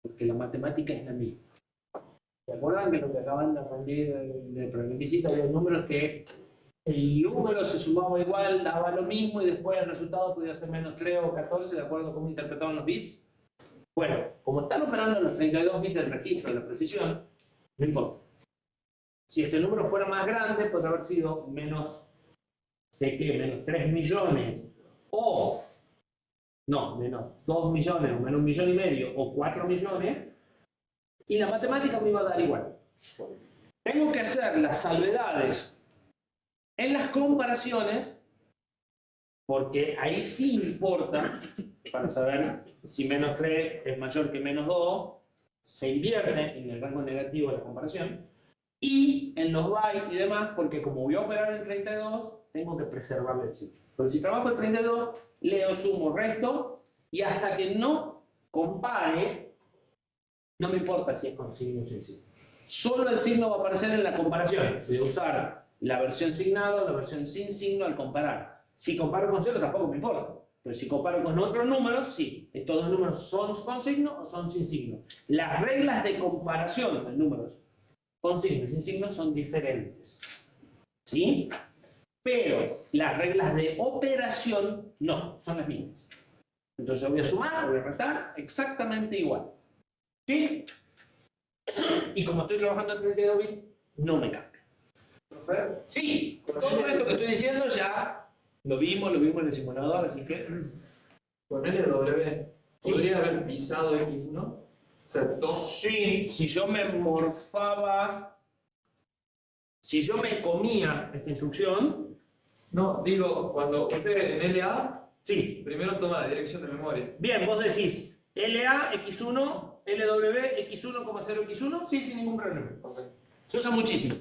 porque la matemática es la misma. ¿Se acuerdan que lo que acaban de aprender de prerequisito había números que el número se sumaba igual, daba lo mismo y después el resultado podía ser menos 3 o 14 de acuerdo a cómo interpretaban los bits? Bueno, como están operando los 32 bits del registro de la precisión, no importa. Si este número fuera más grande, podría haber sido menos, menos 3 millones o no, menos 2 millones o menos 1,5 millones o 4 millones y la matemática me iba a dar igual. Tengo que hacer las salvedades en las comparaciones porque ahí sí importa para saber si menos 3 es mayor que menos 2, se invierte en el rango negativo de la comparación y en los bytes y demás porque como voy a operar en 32 tengo que preservar el signo. Pero si trabajo en 32 leo, sumo, resto y hasta que no compare, no me importa si es con signo o sin signo. Solo el signo va a aparecer en la comparación. Voy a usar la versión signada o la versión sin signo al comparar. Si comparo con 0 tampoco me importa. Pero si comparo con otros números, sí. Estos dos números son con signo o son sin signo. Las reglas de comparación de números con signo y sin signo son diferentes. ¿Sí? Pero las reglas de operación no, son las mismas. Entonces yo voy a sumar, voy a restar exactamente igual. ¿Sí? Y como estoy trabajando en 32 bits, no me cambia. Profe, Sí, todo esto que estoy diciendo ya lo vimos en el simulador, así que... con LW, ¿podría haber pisado X1? O sea, todo. Sí, si yo me morfaba, si yo me comía esta instrucción, No, digo, cuando usted en LA, sí. primero toma la dirección de memoria. Bien, vos decís LA, X1, LW, X1, X1, sí, sin ningún problema. Ok. Se usa muchísimo.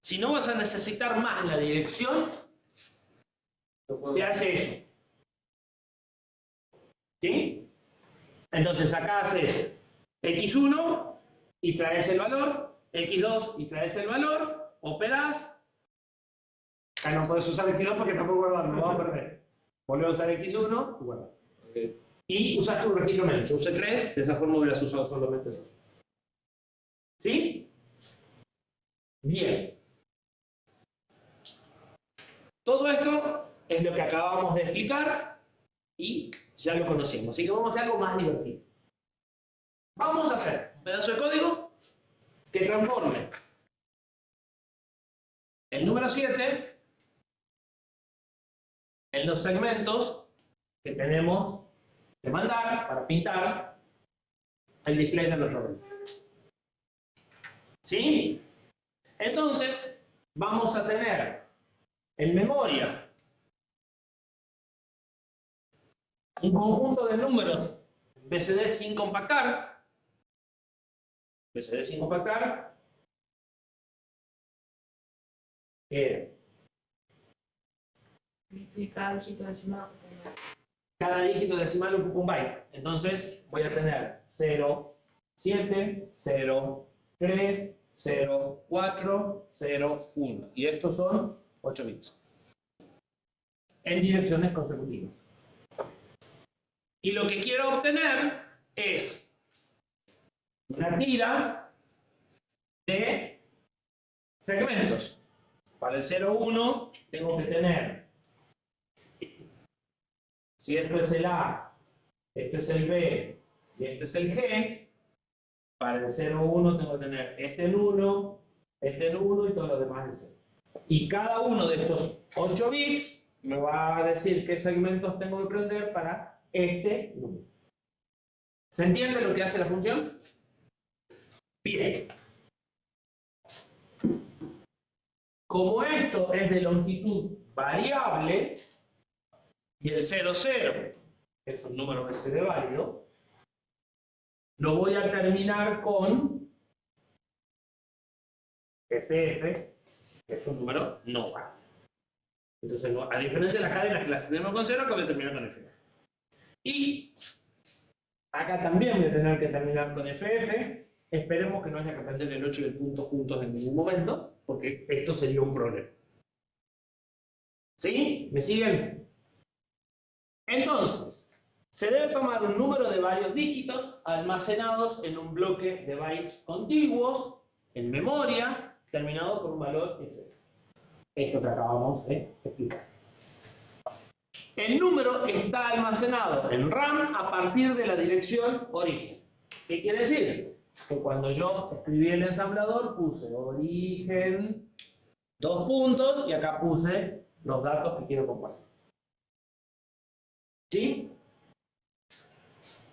Si no vas a necesitar más la dirección, se hace eso. ¿Sí? Entonces acá haces X1 y traes el valor, X2 y traes el valor, operás. Acá no puedes usar X2 porque tampoco guardar, lo vas a perder. Volvés a usar X1 y guardar. Ok. Y usaste un registro menos. Yo usé 3, de esa forma hubieras usado solamente 2. ¿Sí? Bien. Todo esto es lo que acabamos de explicar y ya lo conocemos. Así que vamos a hacer algo más divertido. Vamos a hacer un pedazo de código que transforme el número 7 en los segmentos que tenemos que mandar para pintar el display de los robots. ¿Sí? Entonces, vamos a tener en memoria un conjunto de números BCD sin compactar. BCD sin compactar. Sí, cada dígito decimal. Cada dígito decimal ocupa un byte. Entonces voy a tener 0, 7, 0, 3, 0, 4, 0, 1. Y estos son 8 bits. En direcciones consecutivas. Y lo que quiero obtener es una tira de segmentos. Para el 0, 1 tengo que tener, si esto es el A, esto es el B y este es el G, para el 0, 1 tengo que tener este en 1 y todo lo demás en 0. Y cada uno de estos 8 bits me va a decir qué segmentos tengo que prender para este número. ¿Se entiende lo que hace la función? Bien. Como esto es de longitud variable y el 0, 0 es un número BCD válido, lo voy a terminar con FF, que es un número no válido. Entonces, a diferencia de las cadenas que las tenemos con 0, acá voy a terminar con FF. Y acá también voy a tener que terminar con FF. Esperemos que no haya que aprender el 8 y el punto juntos en ningún momento, porque esto sería un problema. ¿Sí? ¿Me siguen? Entonces, se debe tomar un número de varios dígitos almacenados en un bloque de bytes contiguos, en memoria, terminado por un valor F. Esto que acabamos de explicar. El número está almacenado en RAM a partir de la dirección origen. ¿Qué quiere decir? Que cuando yo escribí el ensamblador puse origen, 2 puntos, y acá puse los datos que quiero compartir. ¿Sí?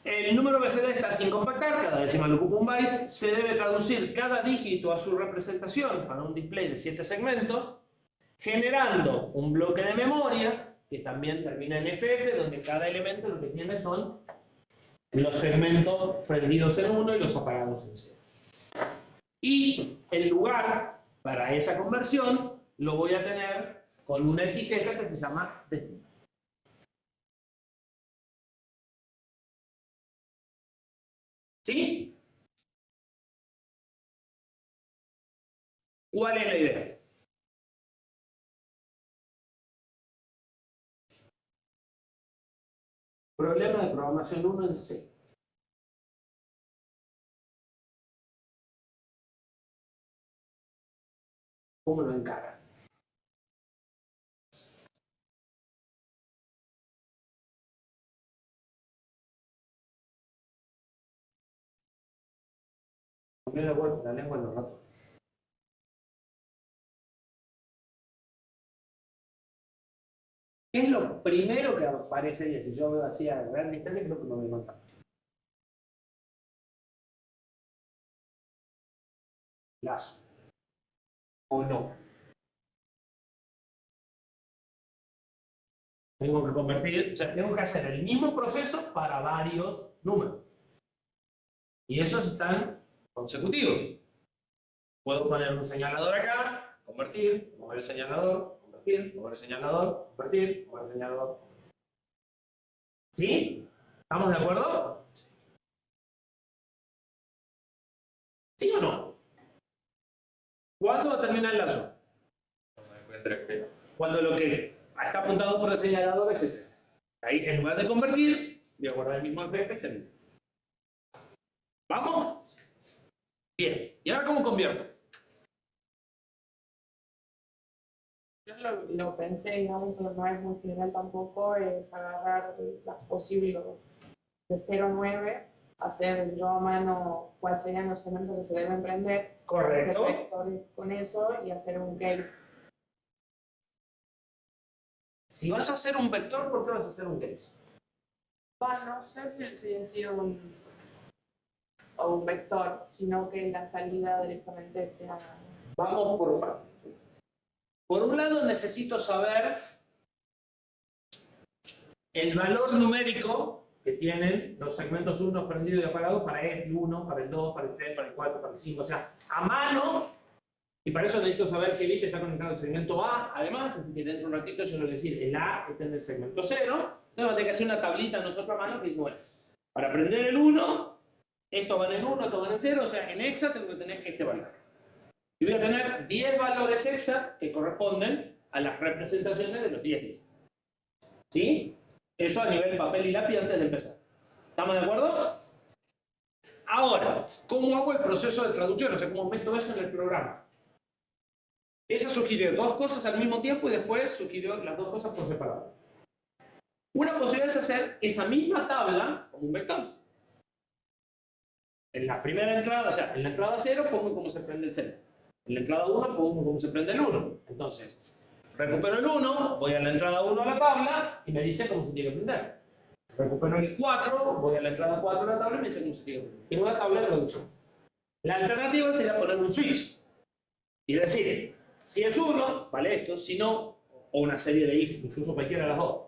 El número BCD está sin compactar, cada decimal ocupa un byte, se debe traducir cada dígito a su representación para un display de 7 segmentos, generando un bloque de memoria que también termina en FF, donde cada elemento lo que tiene son los segmentos prendidos en 1 y los apagados en 0. Y el lugar para esa conversión lo voy a tener con una etiqueta que se llama destino. ¿Sí? ¿Cuál es la idea? Problema de programación 1 en C. ¿Cómo lo encara? me da vuelta la lengua en los ratos. ¿Qué es lo primero que aparece? Y si yo veo así a gran distancia, creo que me voy a encontrar. Lazo. ¿O no? Tengo que convertir, o sea, tengo que hacer el mismo proceso para varios números. Y esos están consecutivos. Puedo poner un señalador acá, convertir, mover el señalador, convertir, mover el señalador, convertir, mover el señalador. ¿Sí? ¿Estamos de acuerdo? ¿Sí o no? ¿Cuándo va a terminar el lazo? Cuando lo que está apuntado por el señalador es ese. Ahí, en lugar de convertir, voy a guardar el mismo efecto y termino. ¿Vamos? Bien. ¿Y ahora cómo convierto? Yo lo pensé, digamos, pero no es muy general tampoco, es agarrar las posibles de 0 a 9, hacer yo a mano cuáles serían los elementos que se deben prender, Correcto. hacer vectores con eso y hacer un case. Si vas a hacer un vector, ¿por qué vas a hacer un case? No sé si en sí un vector, sino que la salida directamente sea... Vamos por partes. Por un lado, necesito saber el valor numérico que tienen los segmentos 1 prendidos y apagados para el 1, para el 2, para el 3, para el 4, para el 5. O sea, a mano, y para eso necesito saber qué bit está conectado al segmento A. Además, así que dentro de un ratito yo le voy a decir el A está en el segmento 0. Entonces, vamos a tener que hacer una tablita nosotros a mano que dice, bueno, para prender el 1, esto va en el 1, esto va en el 0, o sea, en hexa tengo que tener este valor. Y voy a tener 10 valores hexa que corresponden a las representaciones de los 10 días. ¿Sí? Eso a nivel papel y lápiz antes de empezar. ¿Estamos de acuerdo? Ahora, ¿cómo hago el proceso de traducción? O sea, ¿cómo meto eso en el programa? Ella sugirió dos cosas al mismo tiempo y después sugirió las dos cosas por separado. Una posibilidad es hacer esa misma tabla como un vector. En la primera entrada, o sea, en la entrada 0 pongo cómo se prende el 0. En la entrada 1 pongo cómo se prende el 1. Entonces, recupero el 1, voy a la entrada 1 a la tabla y me dice cómo se tiene que prender. Recupero el 4, voy a la entrada 4 a la tabla y me dice cómo se tiene que prender. Tengo una tabla de reducción. La alternativa sería poner un switch y decir, si es 1, vale esto, si no, o una serie de if, incluso cualquiera de las dos.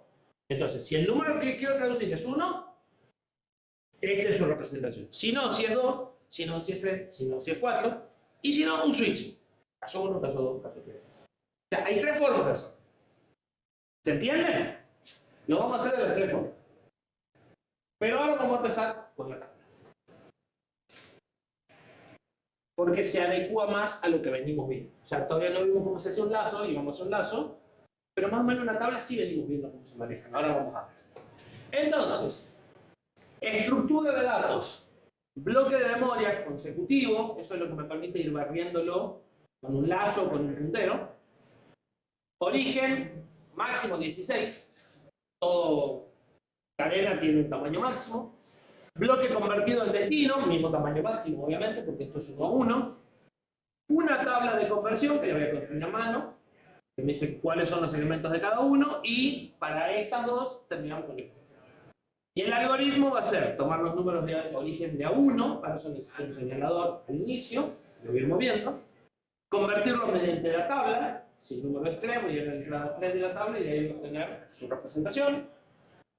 Entonces, si el número que quiero traducir es 1, esta es su representación. Si no, si es 2, si no, si es 3, si no, si es 4, y si no, un switch. Caso 1, caso 2, caso 3. O sea, hay 3 formas de hacerlo. ¿Se entiende? Lo vamos a hacer de las 3 formas. Pero ahora vamos a empezar con la tabla. Porque se adecua más a lo que venimos viendo. O sea, todavía no vimos cómo se hace un lazo, y vamos a hacer un lazo, pero más o menos una tabla sí venimos viendo cómo se manejan. Ahora vamos a ver. Entonces, estructura de datos. Bloque de memoria consecutivo, eso es lo que me permite ir barriéndolo con un lazo o con un puntero. Origen, máximo 16. Todo cadena tiene un tamaño máximo. Bloque convertido en destino, mismo tamaño máximo, obviamente, porque esto es 1 a 1. Una tabla de conversión que la voy a construir a mano, que me dice cuáles son los elementos de cada uno, y para estas dos terminamos con esto. Y el algoritmo va a ser tomar los números de origen de A1, para eso necesito un señalador al inicio, lo voy a ir moviendo, convertirlo mediante la tabla, si el número es 3, voy a ir a la entrada 3 de la tabla y de ahí voy a obtener su representación,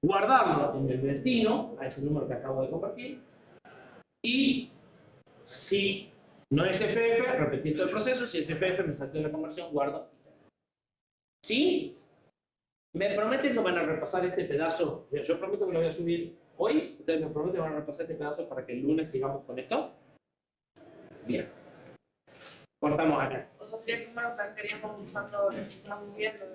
guardarlo en el destino, a ese número que acabo de convertir, y si no es FF, repetir todo el proceso, si es FF me salto de la conversión, guardo. ¿Sí? ¿Me prometen que van a repasar este pedazo? Yo prometo que lo voy a subir hoy. Ustedes me prometen que van a repasar este pedazo para que el lunes sigamos con esto. Bien. Cortamos acá. Los 3 números que estaríamos usando, estamos viendo.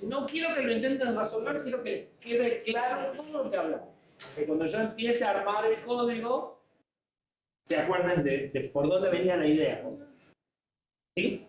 No quiero que lo intenten resolver, quiero que quede claro todo lo que hablamos. Que cuando yo empiece a armar el código, se acuerden de por dónde venía la idea. ¿Sí?